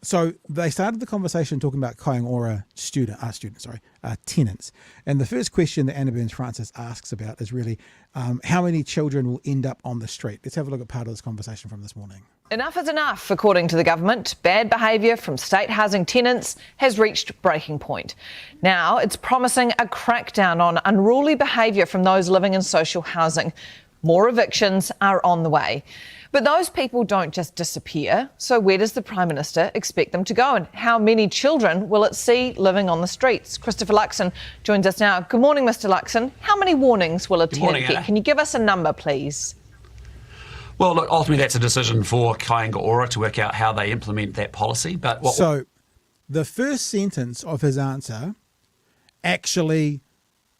So they started the conversation talking about Kainga Ora tenants. And the first question that Anna Burns-Francis asks about is really how many children will end up on the street. Let's have a look at part of this conversation from this morning. Enough is enough, according to the government. Bad behaviour from state housing tenants has reached breaking point. Now it's promising a crackdown on unruly behaviour from those living in social housing. More evictions are on the way. But those people don't just disappear. So where does the Prime Minister expect them to go? And how many children will it see living on the streets? Christopher Luxon joins us now. Good morning, Mr. Luxon. How many warnings will a tenant get? Can you give us a number, please? Well, look, ultimately that's a decision for Kainga Ora to work out how they implement that policy. But so the first sentence of his answer actually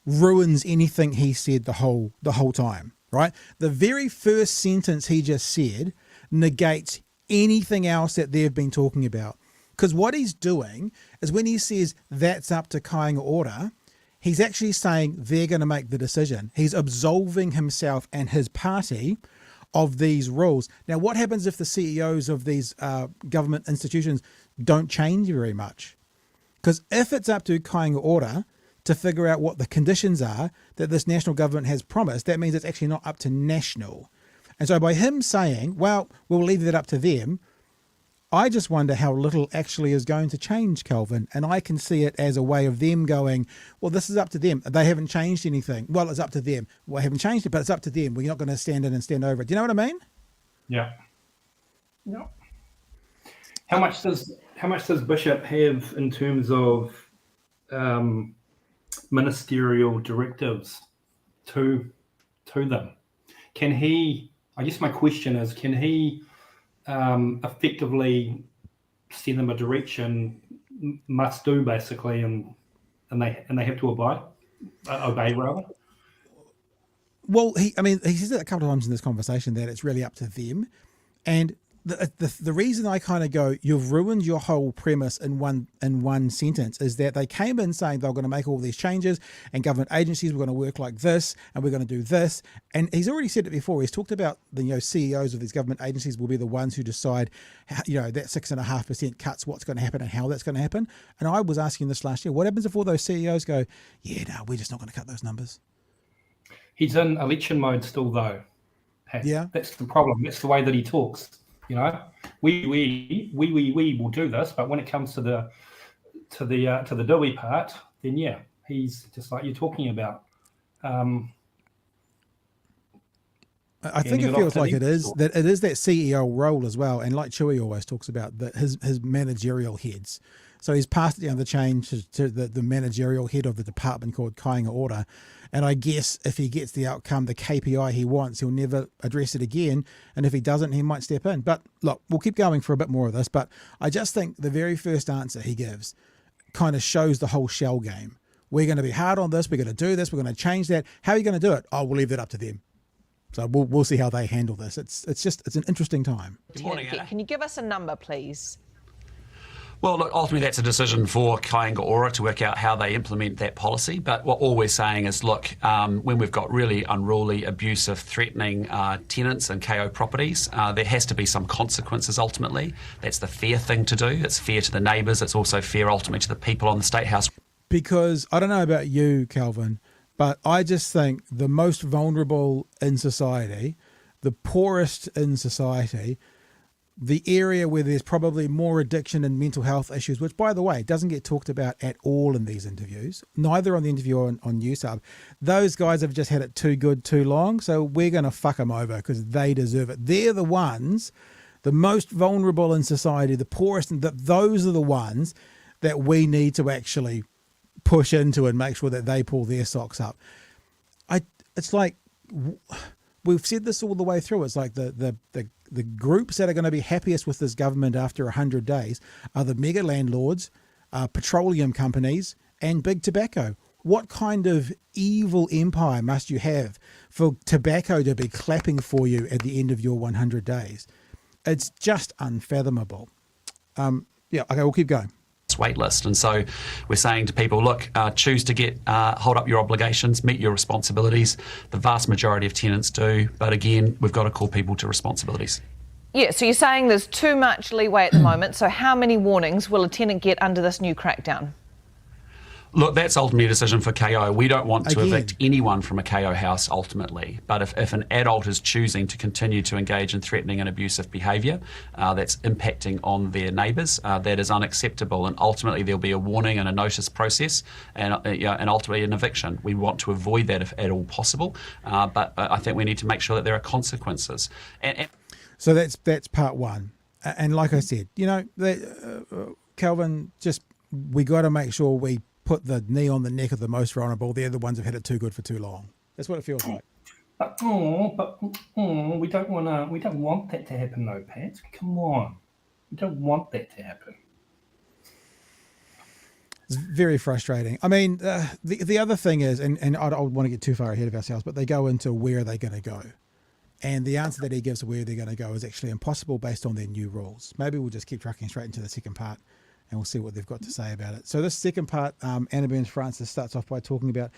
ruins anything he said the whole time, right? The very first sentence he just said negates anything else that they've been talking about. Because what he's doing is when he says that's up to Kainga Ora, he's actually saying they're going to make the decision. He's absolving himself and his party of these rules. Now, what happens if the CEOs of these government institutions don't change very much? Because if it's up to Kainga Ora to figure out what the conditions are that this national government has promised, that means it's actually not up to national. And so by him saying, well, we'll leave that up to them, I just wonder how little actually is going to change, Kelvin. And I can see it as a way of them going, well, this is up to them. They haven't changed anything. Well, it's up to them. Well, I haven't changed it, but it's up to them. We're not going to stand in and stand over it. Do you know what I mean? Yeah. No. How much does Bishop have in terms of ministerial directives to them? Can he? I guess my question is, can he effectively send them a direction, must do basically, and they have to obey rather? Well, he says it a couple of times in this conversation that it's really up to them, and the reason I kind of go, you've ruined your whole premise in one sentence, is that they came in saying they're going to make all these changes and government agencies were going to work like this and we're going to do this. And he's already said it before. He's talked about the CEOs of these government agencies will be the ones who decide, that 6.5% cuts, what's going to happen and how that's going to happen. And I was asking this last year, what happens if all those CEOs go, yeah, no, we're just not going to cut those numbers? He's in election mode still, though. Yeah, that's the problem. That's the way that he talks. We will do this, but when it comes to the doughy part, then yeah, he's just like you're talking about. I think it feels like it is that CEO role as well, and like Chewy always talks about, that his managerial heads. So he's passed it down the chain to the managerial head of the department called Kāinga Ora. And I guess if he gets the outcome, the KPI he wants, he'll never address it again. And if he doesn't, he might step in. But look, we'll keep going for a bit more of this. But I just think the very first answer he gives kind of shows the whole shell game. We're going to be hard on this. We're going to do this. We're going to change that. How are you going to do it? Oh, we'll leave that up to them. So we'll see how they handle this. It's an interesting time. Can you give us a number, please? Well, look, ultimately that's a decision for Kainga Ora to work out how they implement that policy. But what all we're saying is, look, when we've got really unruly, abusive, threatening tenants and KO properties, there has to be some consequences ultimately. That's the fair thing to do. It's fair to the neighbours. It's also fair ultimately to the people on the State House. Because I don't know about you, Kelvin, but I just think the most vulnerable in society, the poorest in society, the area where there's probably more addiction and mental health issues, which, by the way, doesn't get talked about at all in these interviews, neither on the interview on NewsHub. Those guys have just had it too good, too long, so we're going to fuck them over because they deserve it. They're the ones, the most vulnerable in society, the poorest, and those are the ones that we need to actually push into and make sure that they pull their socks up. It's like, we've said this all the way through. It's like the groups that are going to be happiest with this government after 100 days are the mega landlords, petroleum companies, and big tobacco. What kind of evil empire must you have for tobacco to be clapping for you at the end of your 100 days? It's just unfathomable. Okay, we'll keep going. Wait list. And so we're saying to people, look, choose to hold up your obligations, meet your responsibilities. The vast majority of tenants do, but again, we've got to call people to responsibilities. Yeah, so you're saying there's too much leeway at the moment. So how many warnings will a tenant get under this new crackdown? Look, that's ultimately a decision for KO. We don't want to evict anyone from a KO house ultimately. But if an adult is choosing to continue to engage in threatening and abusive behaviour that's impacting on their neighbours, that is unacceptable. And ultimately there'll be a warning and a notice process and ultimately an eviction. We want to avoid that if at all possible. But I think we need to make sure that there are consequences. So that's part one. And like I said, Kelvin, we got to make sure we put the knee on the neck of the most vulnerable. They're the ones who've had it too good for too long. That's what it feels like. We don't want that to happen, though, Pat. Come on, we don't want that to happen. It's very frustrating. I mean, the other thing is, and I don't want to get too far ahead of ourselves, but they go into where are they going to go. And the answer that he gives to where they're going to go is actually impossible based on their new rules. Maybe we'll just keep trucking straight into the second part and we'll see what they've got to say about it. So this second part, Anna Burns Francis starts off by talking about,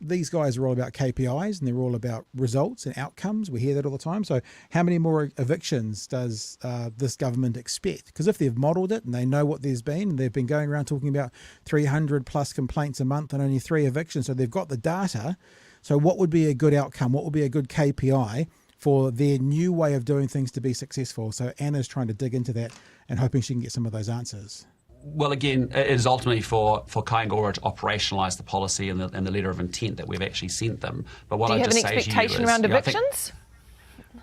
these guys are all about KPIs and they're all about results and outcomes. We hear that all the time. So how many more evictions does this government expect? Because if they've modelled it and they know what there's been, and they've been going around talking about 300 plus complaints a month and only 3 evictions, so they've got the data. So what would be a good outcome? What would be a good KPI for their new way of doing things to be successful? So Anna's trying to dig into that and hoping she can get some of those answers. Well, again, it is ultimately for Kainga Ora to operationalise the policy and the letter of intent that we've actually sent them. But what Do you have an expectation around evictions?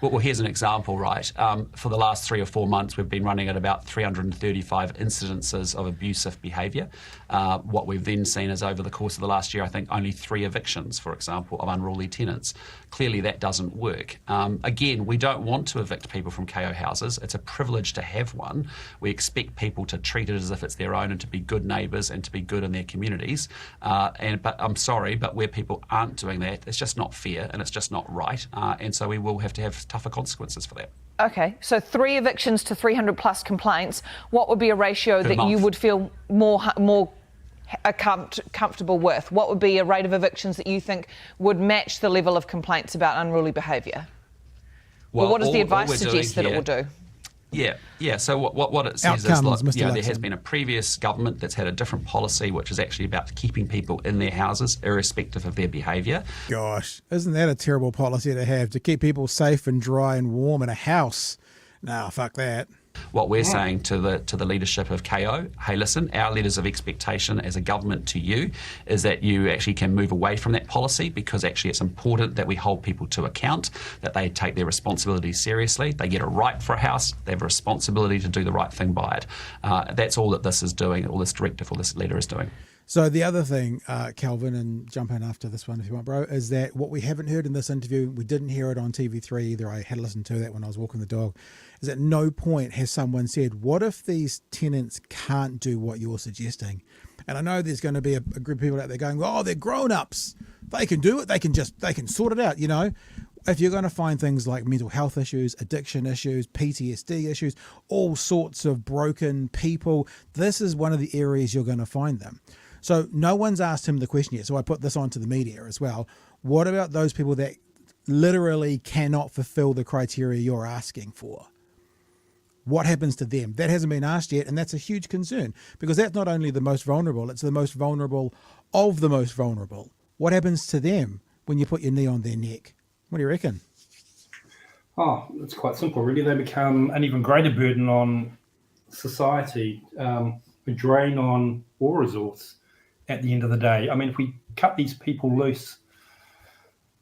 Well, here's an example, right? For the last 3 or 4 months, we've been running at about 335 incidences of abusive behaviour. What we've then seen is over the course of the last year, I think only 3 evictions, for example, of unruly tenants. Clearly, that doesn't work. Again, we don't want to evict people from KO houses. It's a privilege to have one. We expect people to treat it as if it's their own and to be good neighbours and to be good in their communities. But I'm sorry, but where people aren't doing that, it's just not fair and it's just not right. And so we will have to have tougher consequences for that. Okay, so 3 evictions to 300 plus complaints. What would be a ratio Per that month. you would feel more comfortable with? What would be a rate of evictions that you think would match the level of complaints about unruly behaviour? Well, what does the advice suggest that it will do? Yeah. So what it says Outcomes, is, Mr. there has Luxon. been a previous government that's had a different policy, which is actually about keeping people in their houses, irrespective of their behaviour. Gosh, isn't that a terrible policy to have, to keep people safe and dry and warm in a house? No, fuck that. What we're saying to the leadership of KO, hey, listen, our letters of expectation as a government to you is that you actually can move away from that policy, because actually it's important that we hold people to account, that they take their responsibilities seriously. They get a right for a house. They have a responsibility to do the right thing by it. That's all that this is doing, all this directive, all this letter is doing. So the other thing, Calvin, and jump in after this one if you want, bro, is that what we haven't heard in this interview, we didn't hear it on TV3 either, I had to listen to that when I was walking the dog, is at no point has someone said, what if these tenants can't do what you're suggesting? And I know there's going to be a group of people out there going, oh, they're grown-ups. They can do it. They can sort it out, If you're going to find things like mental health issues, addiction issues, PTSD issues, all sorts of broken people, this is one of the areas you're going to find them. So no one's asked him the question yet. So I put this onto the media as well. What about those people that literally cannot fulfill the criteria you're asking for? What happens to them? That hasn't been asked yet. And that's a huge concern, because that's not only the most vulnerable, it's the most vulnerable of the most vulnerable. What happens to them when you put your knee on their neck? What do you reckon? Oh, it's quite simple, really. They become an even greater burden on society, a drain on all resource at the end of the day. I mean, if we cut these people loose,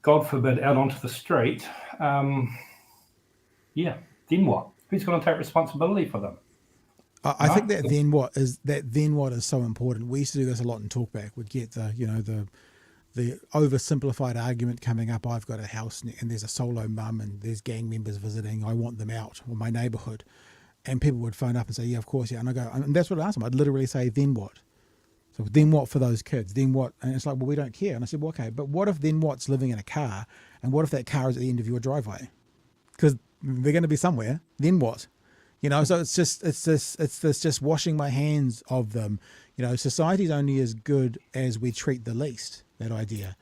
God forbid, out onto the street, then what? Who's going to take responsibility for them? I think that then what is so important. We used to do this a lot in Talkback. We'd get the oversimplified argument coming up. I've got a house and there's a solo mum and there's gang members visiting. I want them out, or my neighbourhood. And people would phone up and say, yeah, of course, yeah. And I go, and that's what I asked them. I'd literally say, then what? So then what for those kids? Then what? And it's like, well, we don't care. And I said, well, okay, but what if then what's living in a car? And what if that car is at the end of your driveway? Because they're going to be somewhere. Then what? So it's just washing my hands of them. Society's only as good as we treat the least, that idea.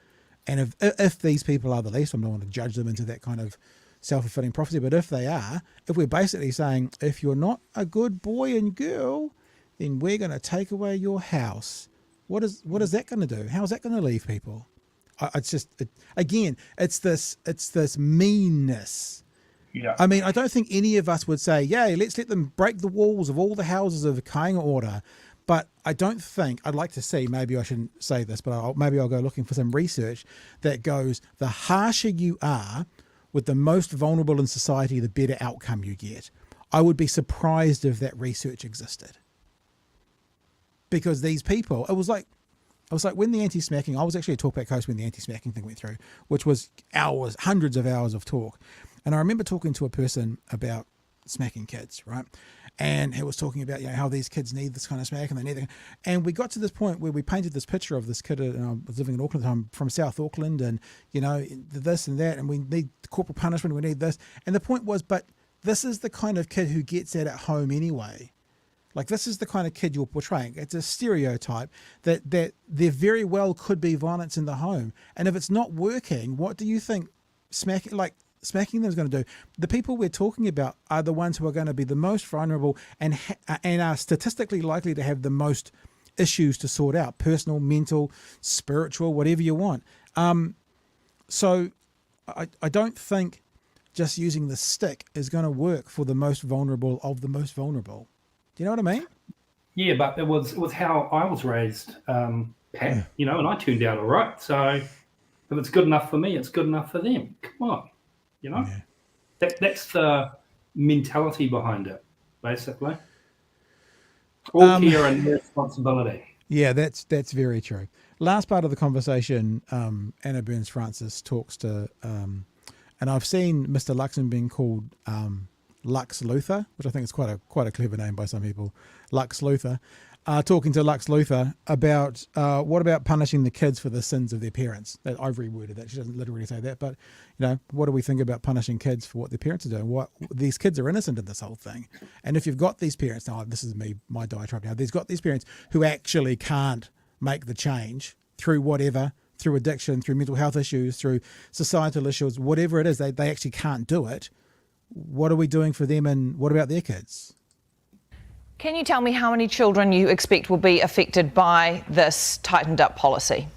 And if these people are the least, I don't want to judge them into that kind of self-fulfilling prophecy, but if they are, if we're basically saying, if you're not a good boy and girl, then we're going to take away your house. What is that going to do? How is that going to leave people? It's this meanness. Yeah. I mean, I don't think any of us would say, yay, let's let them break the walls of all the houses of Kainga Ora. But I don't think, I'd like to see, maybe I shouldn't say this, but maybe I'll go looking for some research that goes, the harsher you are with the most vulnerable in society, the better outcome you get. I would be surprised if that research existed. Because these people, it was like, I was like, when the anti-smacking, I was actually a talkback host when the anti-smacking thing went through, which was hours, hundreds of hours of talk. And I remember talking to a person about smacking kids, right? And he was talking about, how these kids need this kind of smack and they need it. And we got to this point where we painted this picture of this kid, and I was living in Auckland, I'm from South Auckland, and, this and that, and we need corporal punishment, we need this. And the point was, but this is the kind of kid who gets that at home anyway. Like, this is the kind of kid you're portraying. It's a stereotype that there very well could be violence in the home. And if it's not working, what do you think smacking them is going to do? The people we're talking about are the ones who are going to be the most vulnerable and are statistically likely to have the most issues to sort out, personal, mental, spiritual, whatever you want. So I don't think just using the stick is going to work for the most vulnerable of the most vulnerable. Do you know what I mean? Yeah, but it was how I was raised, Pat, and I turned out all right. So if it's good enough for me, it's good enough for them. Come on, that's the mentality behind it, basically. All care and responsibility. Yeah, that's very true. Last part of the conversation, Anna Burns-Francis talks to, and I've seen Mr. Luxon being called Lux Luthor, which I think is quite a clever name by some people. Lux Luthor, talking to Lux Luthor about what about punishing the kids for the sins of their parents. That I've reworded that. She doesn't literally say that, but what do we think about punishing kids for what their parents are doing? What these kids are innocent in this whole thing, and if you've got these parents, now this is my diatribe now. There's got these parents who actually can't make the change through whatever. Through addiction, through mental health issues, through societal issues, whatever it is, they actually can't do it. What are we doing for them, and what about their kids? Can you tell me how many children you expect will be affected by this tightened up policy?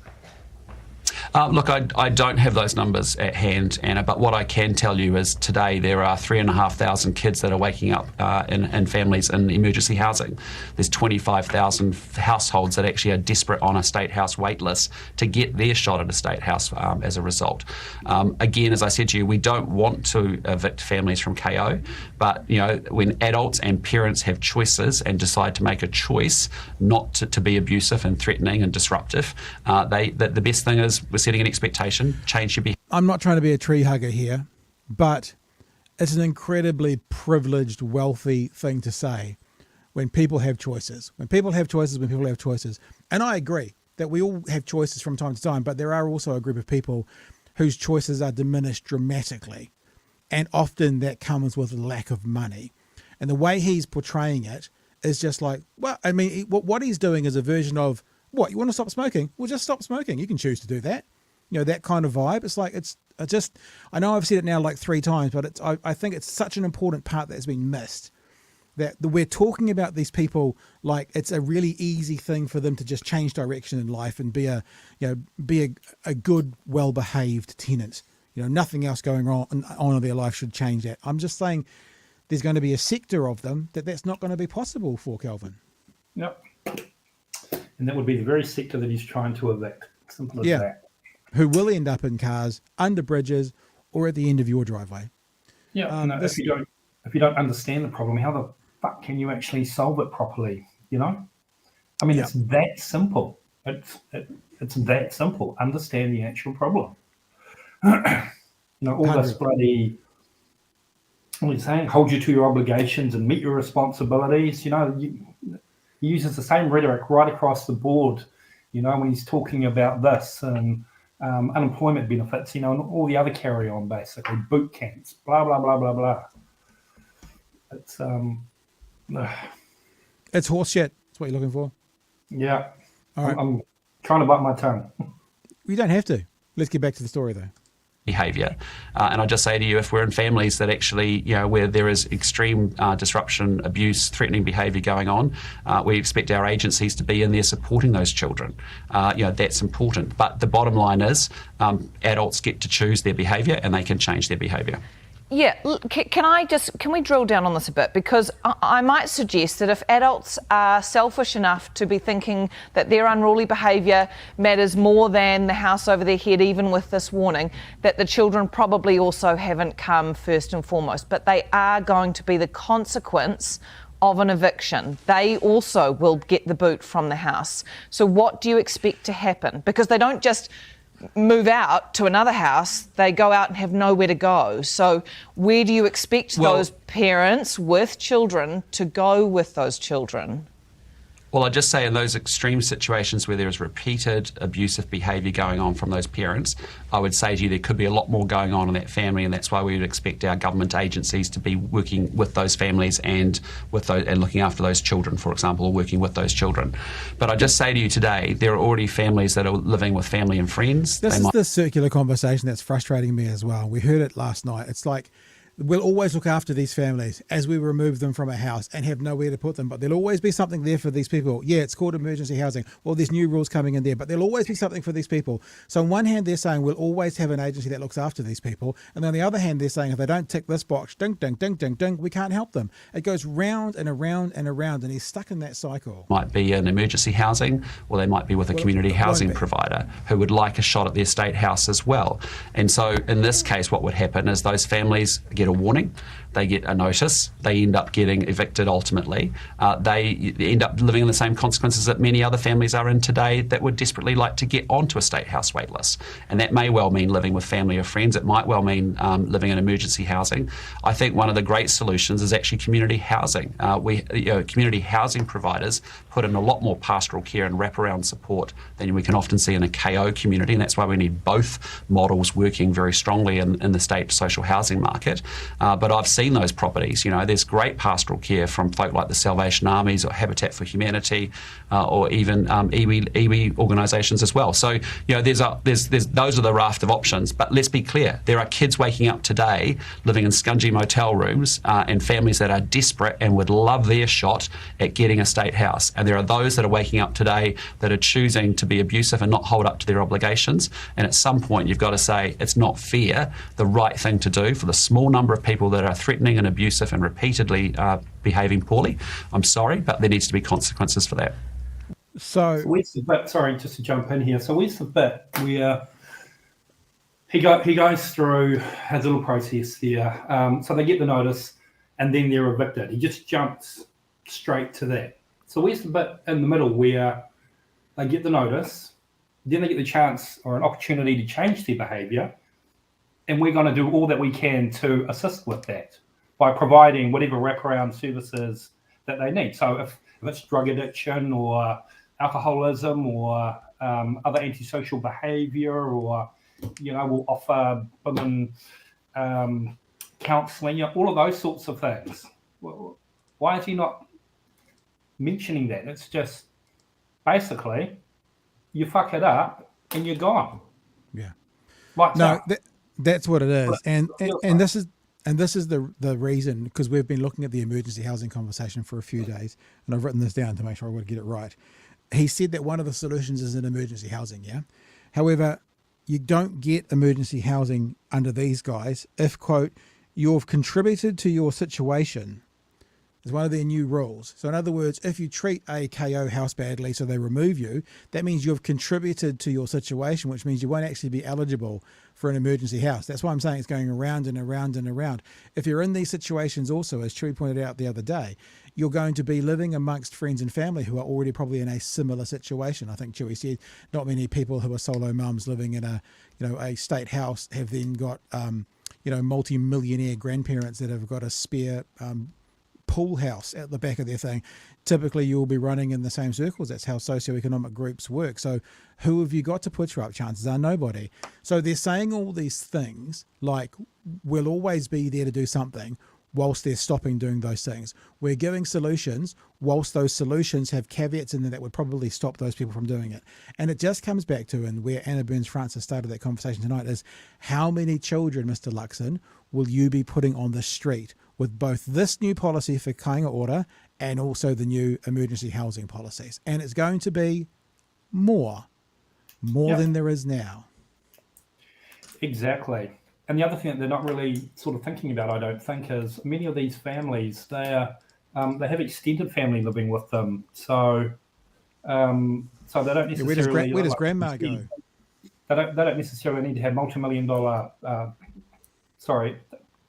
Look, I don't have those numbers at hand, Anna, but what I can tell you is today there are 3,500 kids that are waking up in families in emergency housing. There's 25,000 households that actually are desperate on a state house wait list to get their shot at a state house as a result. Again, as I said to you, we don't want to evict families from KO, but when adults and parents have choices and decide to make a choice not to be abusive and threatening and disruptive, the best thing is we're setting an expectation, change your behaviour. I'm not trying to be a tree hugger here, but it's an incredibly privileged, wealthy thing to say when people have choices. When people have choices. And I agree that we all have choices from time to time, but there are also a group of people whose choices are diminished dramatically. And often that comes with lack of money. And the way he's portraying it is just like, well, I mean, what he's doing is a version of, what, you want to stop smoking? Well, just stop smoking. You can choose to do that. That kind of vibe. It's like, I know I've said it now like 3 times, but I think it's such an important part that has been missed. That we're talking about these people like it's a really easy thing for them to just change direction in life and be a good, well-behaved tenant. Nothing else going on in their life should change that. I'm just saying there's going to be a sector of them that's not going to be possible for, Kelvin. Yep. And that would be the very sector that he's trying to evict. Simple as that. Who will end up in cars, under bridges, or at the end of your driveway. Yeah, if you don't understand the problem, how the fuck can you actually solve it properly? I mean, it's that simple. It's that simple. Understand the actual problem. All this bloody, what are you saying? Hold you to your obligations and meet your responsibilities. He uses the same rhetoric right across the board. When he's talking about this and unemployment benefits, and all the other carry on, basically boot camps, blah blah blah blah blah. It's horse shit. That's what you're looking for. Yeah. All right. I'm trying to bite my tongue. You don't have to. Let's get back to the story though. Behaviour. And I just say to you, if we're in families that actually, where there is extreme disruption, abuse, threatening behaviour going on, we expect our agencies to be in there supporting those children. That's important. But the bottom line is adults get to choose their behaviour and they can change their behaviour. Yeah, can we drill down on this a bit? Because I might suggest that if adults are selfish enough to be thinking that their unruly behaviour matters more than the house over their head, even with this warning, that the children probably also haven't come first and foremost, but they are going to be the consequence of an eviction, they also will get the boot from the house. So what do you expect to happen? Because they don't just move out to another house, they go out and have nowhere to go. So where do you expect those parents with children to go with those children? Well, I'd just say in those extreme situations where there is repeated abusive behaviour going on from those parents, I would say to you there could be a lot more going on in that family, and that's why we would expect our government agencies to be working with those families and with those, and looking after those children, for example, or working with those children. But I just say to you today, there are already families that are living with family and friends. This is the circular conversation that's frustrating me as well. We heard it last night. It's like, we'll always look after these families as we remove them from a house and have nowhere to put them, but there'll always be something there for these people. Yeah, it's called emergency housing. Well, there's new rules coming in there, but there'll always be something for these people. So on one hand, they're saying we'll always have an agency that looks after these people, and on the other hand, they're saying if they don't tick this box, ding, ding, ding, ding, ding, we can't help them. It goes round and around and around, and he's stuck in that cycle. Might be an emergency housing, or they might be with a community housing provider who would like a shot at their state house as well. And so in this case, what would happen is those families get a warning, they get a notice, they end up getting evicted ultimately. They end up living in the same consequences that many other families are in today that would desperately like to get onto a state house wait list. And that may well mean living with family or friends. It might well mean living in emergency housing. I think one of the great solutions is actually community housing. Community housing providers put in a lot more pastoral care and wraparound support than we can often see in a KO community, and that's why we need both models working very strongly in the state social housing market. But I've seen those properties. There's great pastoral care from folk like the Salvation Armies or Habitat for Humanity, or even iwi organisations as well. So there's those are the raft of options. But let's be clear, there are kids waking up today living in scungy motel rooms and families that are desperate and would love their shot at getting a state house. And there are those that are waking up today that are choosing to be abusive and not hold up to their obligations. And at some point, you've got to say it's not fair. The right thing to do for the small number of people that are threatening and abusive and repeatedly behaving poorly, I'm sorry, but there needs to be consequences for that. So where's the bit, sorry, just to jump in here. So where's the bit where he goes through his little process there. So they get the notice and then they're evicted. He just jumps straight to that. So where's the bit in the middle where they get the notice, then they get the chance or an opportunity to change their behaviour, and we're going to do all that we can to assist with that by providing whatever wraparound services that they need. So if it's drug addiction or alcoholism or other antisocial behaviour, or we'll offer women counselling, all of those sorts of things. Why is he not mentioning that? It's just basically you fuck it up and you're gone. Yeah. Like no, that's what it is, and this is the reason, because we've been looking at the emergency housing conversation for a few days, and I've written this down to make sure I would get it right. He said that one of the solutions is in emergency housing. Yeah. However, you don't get emergency housing under these guys if, quote, you've contributed to your situation. Is one of their new rules. So in other words, if you treat a KO house badly so they remove you, that means you've contributed to your situation, which means you won't actually be eligible for an emergency house. That's why I'm saying it's going around and around and around. If you're in these situations also, as Chewy pointed out the other day, you're going to be living amongst friends and family who are already probably in a similar situation. I think Chewy said not many people who are solo mums living in a state house have then got multi-millionaire grandparents that have got a spare pool house at the back of their thing. Typically you'll be running in the same circles. That's how socioeconomic groups work. So who have you got to put you up? Chances are nobody. So they're saying all these things like we'll always be there to do something whilst they're stopping doing those things. We're giving solutions whilst those solutions have caveats in there that would probably stop those people from doing it. And it just comes back to, and where Anna Burns-Francis started that conversation tonight, is how many children, Mr. Luxon, will you be putting on the street with both this new policy for Kainga Ora and also the new emergency housing policies? And it's going to be more than there is now. Exactly. And the other thing that they're not really sort of thinking about, I don't think, is many of these families, they have extended family living with them. So they don't necessarily... Where does grandma go? They don't necessarily need to have multi-million-dollar,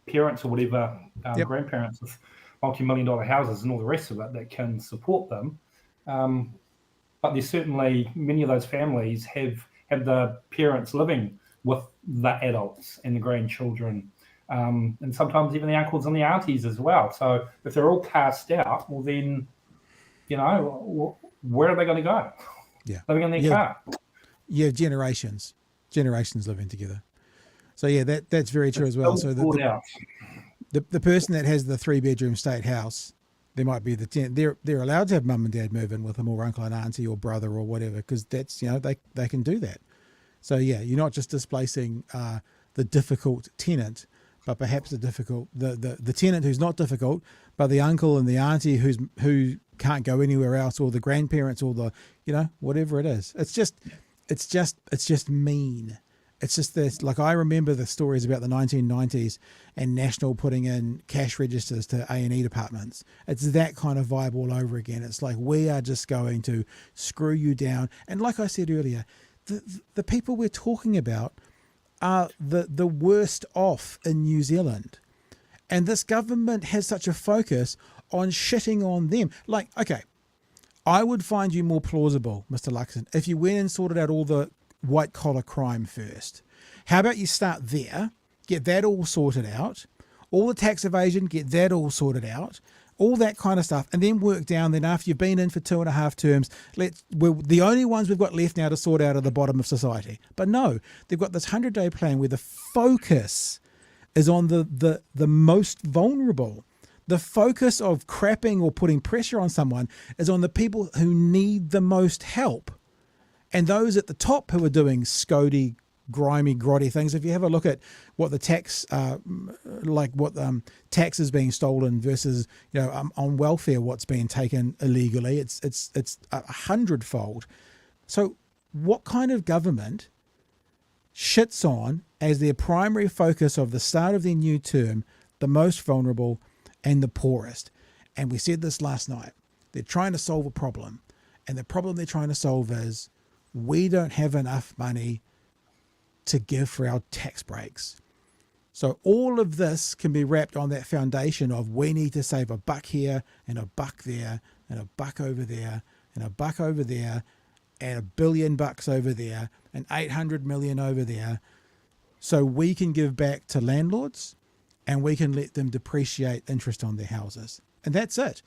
parents or whatever, grandparents with multi-million-dollar houses and all the rest of it that can support them. But there's certainly many of those families have the parents living with the adults and the grandchildren, and sometimes even the uncles and the aunties as well. So if they're all cast out, well then, where are they going to go? Yeah, living in their car. Yeah, generations living together. So yeah, that's very true as well. So the person that has the 3-bedroom state house, there might be the tenant. They're allowed to have mum and dad move in with them, or uncle and auntie, or brother, or whatever, because that's they can do that. So yeah, you're not just displacing the difficult tenant, but perhaps the tenant who's not difficult, but the uncle and the auntie who can't go anywhere else, or the grandparents, or the whatever it is. It's just mean. It's just this, like, I remember the stories about the 1990s and National putting in cash registers to A&E departments. It's that kind of vibe all over again. It's like, we are just going to screw you down. And like I said earlier, the people we're talking about are the worst off in New Zealand. And this government has such a focus on shitting on them. Like, okay, I would find you more plausible, Mr. Luxon, if you went and sorted out all the white-collar crime first. How about you start there, get that all sorted out, all the tax evasion, get that all sorted out, all that kind of stuff, and then work down. Then after you've been in for 2.5 terms, we're the only ones we've got left now to sort out at the bottom of society. But no, they've got this 100-day plan where the focus is on the most vulnerable. The focus of crapping or putting pressure on someone is on the people who need the most help. And those at the top who are doing scody, grimy, grotty things. If you have a look at what the tax, tax is being stolen versus, on welfare, what's being taken illegally, it's 100-fold. So what kind of government shits on as their primary focus of the start of their new term, the most vulnerable and the poorest? And we said this last night. They're trying to solve a problem. And the problem they're trying to solve is, we don't have enough money to give for our tax breaks. So all of this can be wrapped on that foundation of, we need to save $1 here and $1 there and $1 over there and $1 over there and $1 billion over there and 800 million over there, so we can give back to landlords and we can let them depreciate interest on their houses. And that's it.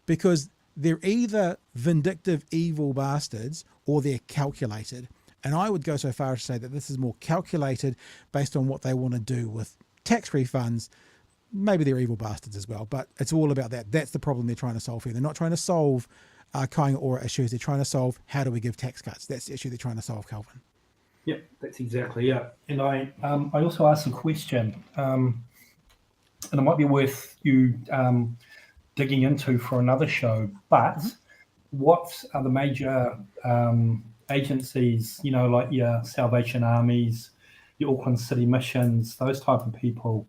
Because they're either vindictive, evil bastards, or they're calculated. And I would go so far as to say that this is more calculated based on what they want to do with tax refunds. Maybe they're evil bastards as well, but it's all about that. That's the problem they're trying to solve here. They're not trying to solve Kainga Ora issues. They're trying to solve, how do we give tax cuts? That's the issue they're trying to solve, Calvin. Yep, that's exactly it. And I also asked a question, and it might be worth you digging into for another show, but what are the major agencies, like your Salvation Armies, your Auckland City Missions, those type of people,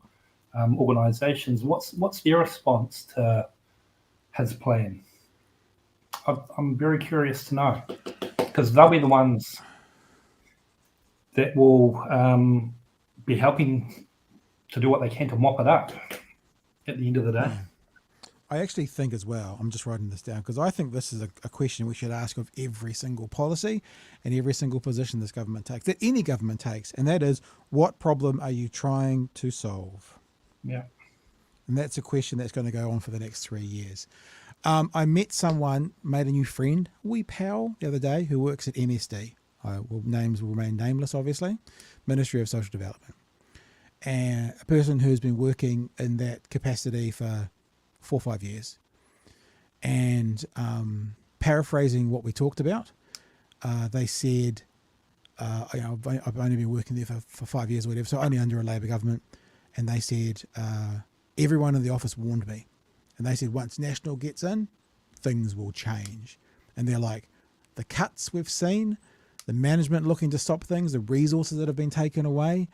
organisations, what's their response to his plan? I'm very curious to know, because they'll be the ones that will be helping to do what they can to mop it up at the end of the day. I actually think as well, I'm just writing this down, because I think this is a question we should ask of every single policy and every single position this government takes, that any government takes, and that is, what problem are you trying to solve? Yeah. And that's a question that's going to go on for the next 3 years. I met someone, made a new friend, wee pal, the other day, who works at MSD. Names will remain nameless, obviously. Ministry of Social Development. And a person who's been working in that capacity for 4 or 5 years. And paraphrasing what we talked about, they said, I've only been working there for 5 years or whatever, so only under a Labour government. And they said, everyone in the office warned me. And they said, once National gets in, things will change. And they're like, the cuts we've seen, the management looking to stop things, the resources that have been taken away,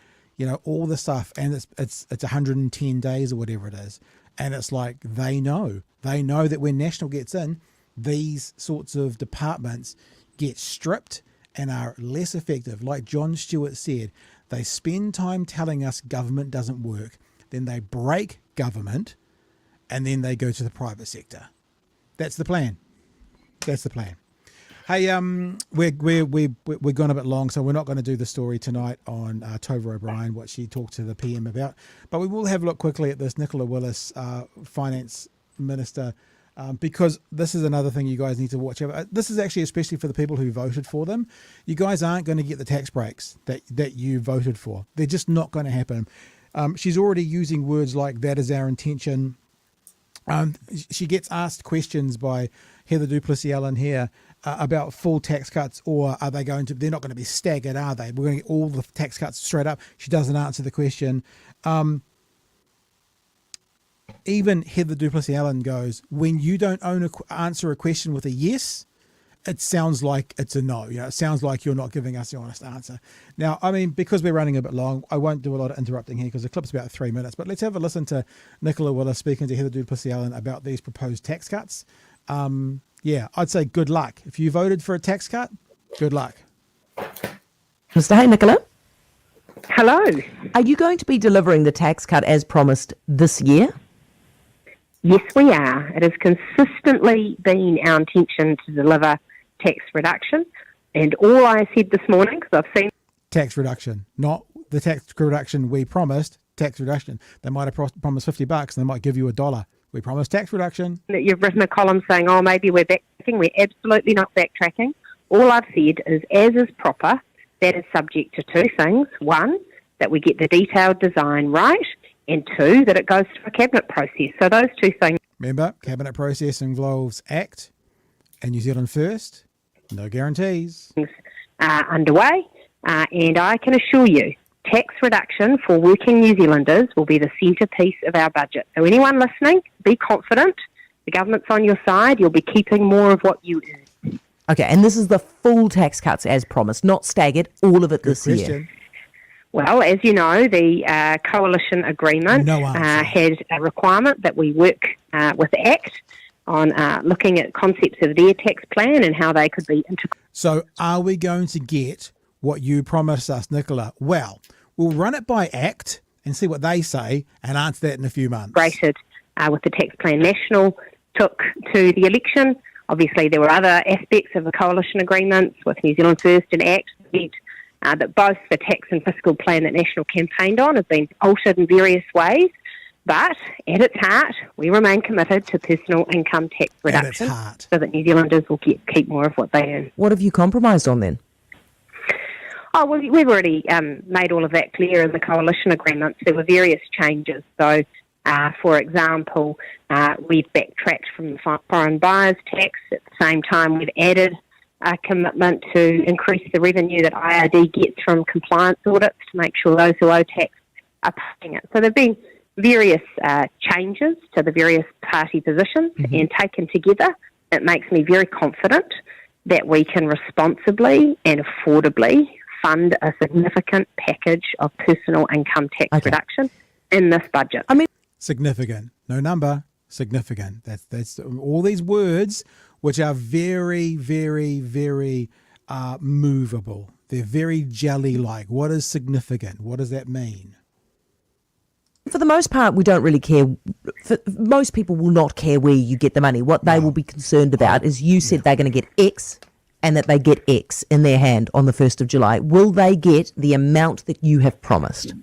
all the stuff. And it's 110 days or whatever it is. And it's like, they know that when National gets in, these sorts of departments get stripped and are less effective. Like John Stewart said, they spend time telling us government doesn't work. Then they break government and then they go to the private sector. That's the plan. That's the plan. Hey, we're gone a bit long, so we're not going to do the story tonight on Tova O'Brien, what she talked to the PM about. But we will have a look quickly at this Nicola Willis, finance minister, because this is another thing you guys need to watch out. This is actually especially for the people who voted for them. You guys aren't going to get the tax breaks that you voted for. They're just not going to happen. She's already using words like "that is our intention." She gets asked questions by Heather Duplessis-Allen here about full tax cuts, or are they going to? They're not going to be staggered, are they? We're going to get all the tax cuts straight up. She doesn't answer the question. Even Heather Duplessis-Allen goes, when you don't answer a question with a yes, it sounds like it's a no. It sounds like you're not giving us the honest answer. Now, I mean, because we're running a bit long, I won't do a lot of interrupting here because the clip's about 3 minutes. But let's have a listen to Nicola Willis speaking to Heather Duplessis-Allen about these proposed tax cuts. I'd say good luck. If you voted for a tax cut, good luck. Mr. Hey, Nicola. Hello. Are you going to be delivering the tax cut as promised this year? Yes, we are. It has consistently been our intention to deliver tax reduction. And all I said this morning, because I've seen... Tax reduction, not the tax reduction we promised, tax reduction. They might have promised $50 and they might give you $1. We promised tax reduction. That you've written a column saying, oh, maybe we're backtracking. We're absolutely not backtracking. All I've said is, as is proper, that is subject to two things. One, that we get the detailed design right, and two, that it goes through a cabinet process. So those two things. Remember, cabinet process involves ACT and New Zealand First. No guarantees. Underway, and I can assure you, tax reduction for working New Zealanders will be the centrepiece of our budget. So anyone listening, be confident. The government's on your side. You'll be keeping more of what you earn. Okay, and this is the full tax cuts as promised, not staggered, all of it Good this question. year. Well, as you know, the coalition agreement had a requirement that we work with ACT on looking at concepts of their tax plan and how they could be integrated. So are we going to get what you promised us, Nicola? Well, we'll run it by ACT and see what they say and answer that in a few months. With the tax plan National took to the election. Obviously, there were other aspects of the coalition agreements with New Zealand First and ACT that both the tax and fiscal plan that National campaigned on have been altered in various ways. But at its heart, we remain committed to personal income tax reduction so that New Zealanders will keep more of what they earn. What have you compromised on then? Oh, well, we've already made all of that clear in the coalition agreements. There were various changes. So, for example, we've backtracked from the foreign buyers tax. At the same time, we've added a commitment to increase the revenue that IRD gets from compliance audits to make sure those who owe tax are paying it. So there have been various changes to the various party positions, and taken together, it makes me very confident that we can responsibly and affordably fund a significant package of personal income tax reduction in this budget. I mean, significant, no number, significant. That's all these words, which are very, very, very movable. They're very jelly-like. What is significant? What does that mean? For the most part, we don't really care. Most people will not care where you get the money. What they will be concerned about is you said they're going to get X and that they get X in their hand on the 1st of July. Will they get the amount that you have promised?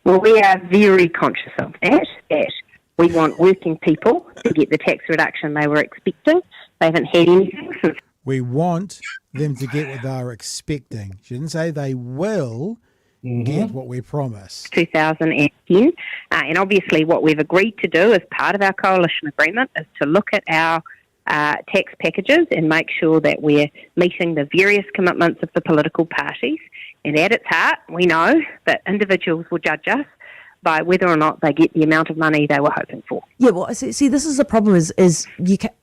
Well, we are very conscious of that we want working people to get the tax reduction they were expecting. They haven't had anything since. We want them to get what they are expecting. She didn't say they will get what we promised. 2010. And obviously what we've agreed to do as part of our coalition agreement is to look at our tax packages and make sure that we're meeting the various commitments of the political parties. And at its heart, we know that individuals will judge us by whether or not they get the amount of money they were hoping for. Yeah, well, see, this is the problem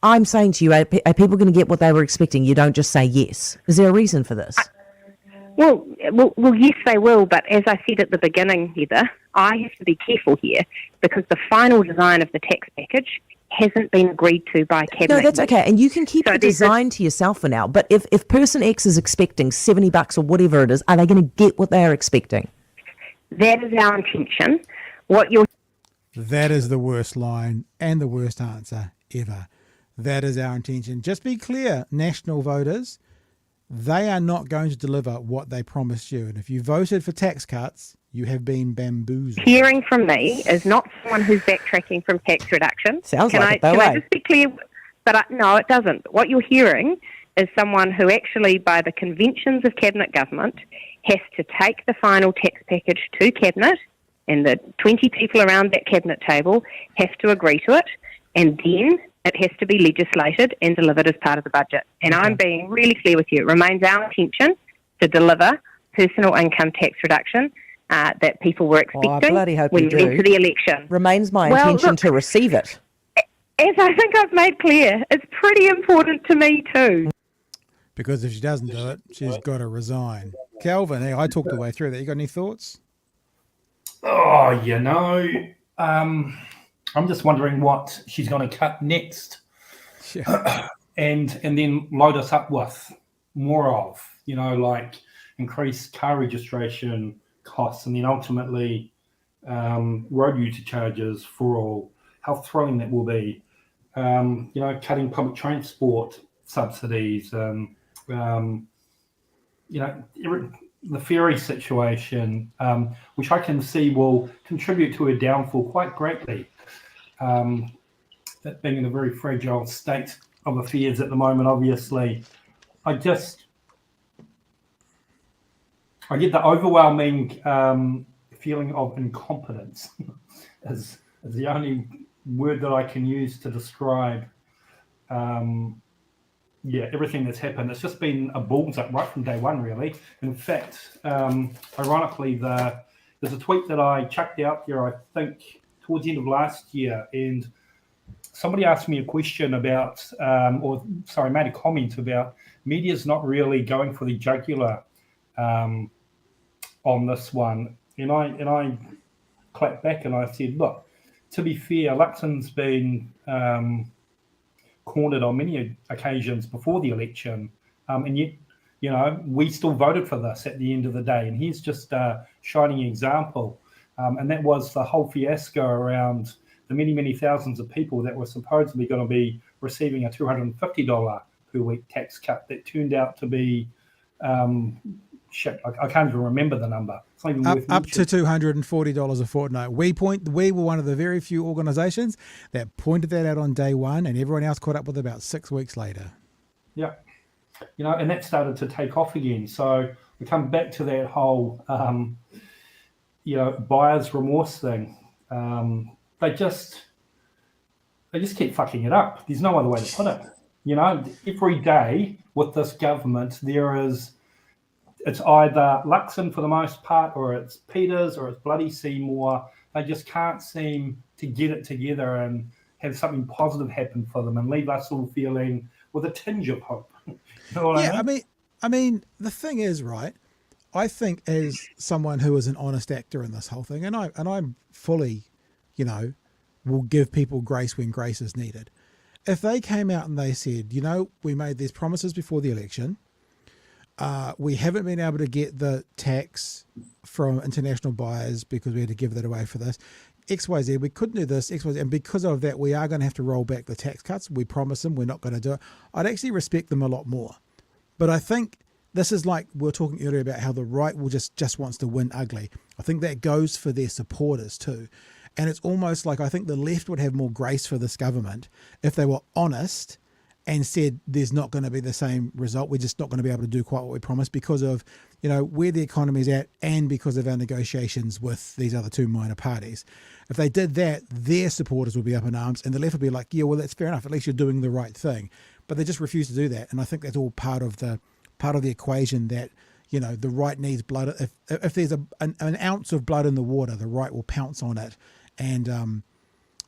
I'm saying to you, are people going to get what they were expecting? You don't just say yes. Is there a reason for this? Well, yes, they will. But as I said at the beginning, Heather, I have to be careful here because the final design of the tax package hasn't been agreed to by Cabinet. No, that's okay. And you can keep the design to yourself for now. But if person X is expecting $70 or whatever it is, are they going to get what they are expecting? That is our intention. That is the worst line and the worst answer ever. That is our intention. Just be clear, national voters, they are not going to deliver what they promised you. And if you voted for tax cuts, you have been bamboozled. Hearing from me is not someone who's backtracking from tax reduction. Sounds like it though, Can I eh? just be clear? But no, it doesn't. What you're hearing is someone who actually, by the conventions of Cabinet government, has to take the final tax package to Cabinet, and the 20 people around that Cabinet table have to agree to it, and then it has to be legislated and delivered as part of the budget. And I'm being really clear with you. It remains our intention to deliver personal income tax reduction that people were expecting I bloody hope when you we went do. to the election. Remains my intention to receive it. As I think I've made clear, it's pretty important to me too. Because if she doesn't do it, she's got to resign. Calvin, hey, I talked the way through that. You got any thoughts? Oh, I'm just wondering what she's going to cut next, and then load us up with more of, like increased car registration costs, and then ultimately road user charges for all. How thrilling that will be. Cutting public transport subsidies, the ferry situation, which I can see will contribute to a downfall quite greatly. That being in a very fragile state of affairs at the moment, obviously, I get the overwhelming feeling of incompetence is the only word that I can use to describe everything that's happened. It's just been a bullseye right from day one, really. In fact, ironically, there's a tweet that I chucked out there, I think, towards the end of last year, and somebody asked me a question about, made a comment about media's not really going for the jugular on this one. And I clapped back and I said, look, to be fair, Luxon's been cornered on many occasions before the election, and yet, we still voted for this at the end of the day. And here's just a shining example. And that was the whole fiasco around the many, many thousands of people that were supposedly going to be receiving a $250 per week tax cut that turned out to be, I can't even remember the number. It's not even worth Up to mentioning. $240 a fortnight. We were one of the very few organisations that pointed that out on day one, and everyone else caught up with it about 6 weeks later. Yeah. And that started to take off again. So we come back to that whole, buyer's remorse thing. They just keep fucking it up. There's no other way to put it. Every day with this government, it's either Luxon for the most part, or it's Peters, or it's bloody Seymour. They just can't seem to get it together and have something positive happen for them and leave us all feeling with a tinge of hope. You know what I mean? I mean, the thing is, right, I think as someone who is an honest actor in this whole thing, and I'm fully, will give people grace when grace is needed. If they came out and they said, we made these promises before the election, we haven't been able to get the tax from international buyers because we had to give that away for this. XYZ, we couldn't do this, XYZ, and because of that, we are going to have to roll back the tax cuts. We promise them we're not going to do it. I'd actually respect them a lot more. But I think this is like we were talking earlier about how the right will just wants to win ugly. I think that goes for their supporters too. And it's almost like I think the left would have more grace for this government if they were honest and said there's not going to be the same result. We're just not going to be able to do quite what we promised because of, where the economy is at and because of our negotiations with these other two minor parties. If they did that, their supporters would be up in arms and the left would be like, yeah, well, that's fair enough. At least you're doing the right thing. But they just refuse to do that. And I think that's all part of the equation that, the right needs blood. If there's an ounce of blood in the water, the right will pounce on it. And,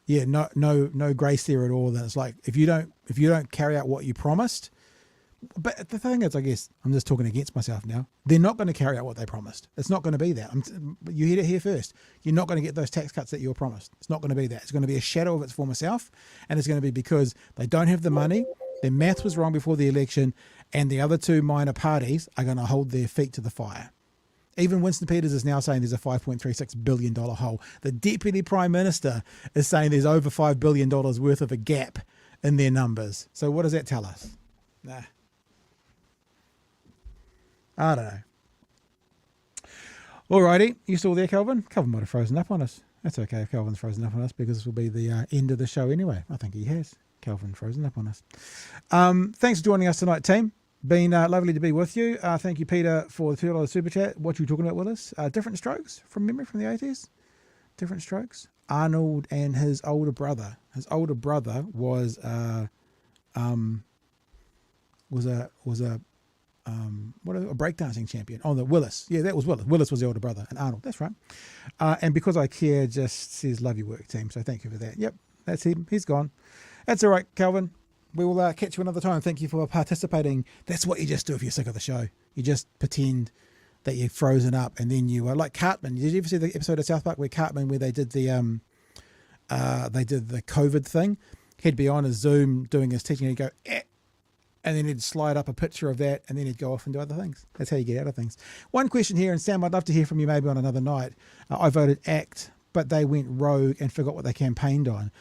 no grace there at all. Then it's like if you don't carry out what you promised. But the thing is, I guess I'm just talking against myself now. They're not going to carry out what they promised. It's not going to be that. You heard it here first. You're not going to get those tax cuts that you were promised. It's not going to be that. It's going to be a shadow of its former self, and it's going to be because they don't have the money. Their maths was wrong before the election, and the other two minor parties are going to hold their feet to the fire. Even Winston Peters is now saying there's a $5.36 billion hole. The Deputy Prime Minister is saying there's over $5 billion worth of a gap in their numbers. So what does that tell us? Nah. I don't know. Alrighty, you still there, Kelvin? Kelvin might have frozen up on us. That's okay if Kelvin's frozen up on us because this will be the end of the show anyway. I think he has. Kelvin frozen up on us. Thanks for joining us tonight, team. Been lovely to be with you. Thank you, Peter, for the $2 super chat. What you talking about, Willis? Different Strokes from memory from the 80s. Different Strokes. Arnold and his older brother. His older brother was a breakdancing champion. Oh, the Willis. Yeah, that was Willis. Willis was the older brother, and Arnold. That's right. And Because I Care just says, love your work, team. So thank you for that. Yep, that's him. He's gone. That's all right, Calvin. We will catch you another time. Thank you for participating. That's what you just do if you're sick of the show. You just pretend that you're frozen up, and then you are like Cartman. Did you ever see the episode of South Park where they did the COVID thing? He'd be on his Zoom doing his teaching, and he'd go, and then he'd slide up a picture of that, and then he'd go off and do other things. That's how you get out of things. One question here, and Sam, I'd love to hear from you maybe on another night. I voted ACT, but they went rogue and forgot what they campaigned on.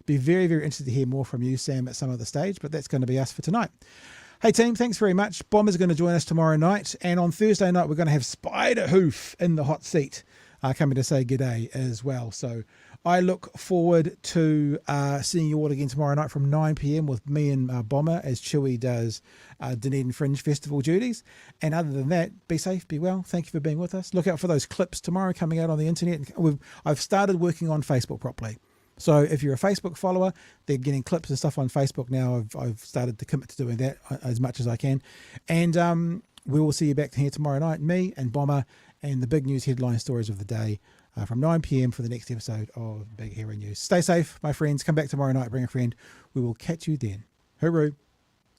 Be very, very interested to hear more from you, Sam, at some other stage, but that's going to be us for tonight. Hey, team, thanks very much. Bomber's going to join us tomorrow night, and on Thursday night, we're going to have Spider Hoof in the hot seat coming to say g'day as well. So I look forward to seeing you all again tomorrow night from 9 p.m. with me and Bomber as Chewy does Dunedin Fringe Festival duties. And other than that, be safe, be well. Thank you for being with us. Look out for those clips tomorrow coming out on the internet. I've started working on Facebook properly. So if you're a Facebook follower, they're getting clips and stuff on Facebook now. I've started to commit to doing that as much as I can. And we will see you back here tomorrow night, me and Bomber, and the big news headline stories of the day from 9 p.m. for the next episode of Big Hero News. Stay safe, my friends. Come back tomorrow night, bring a friend. We will catch you then. Hooroo.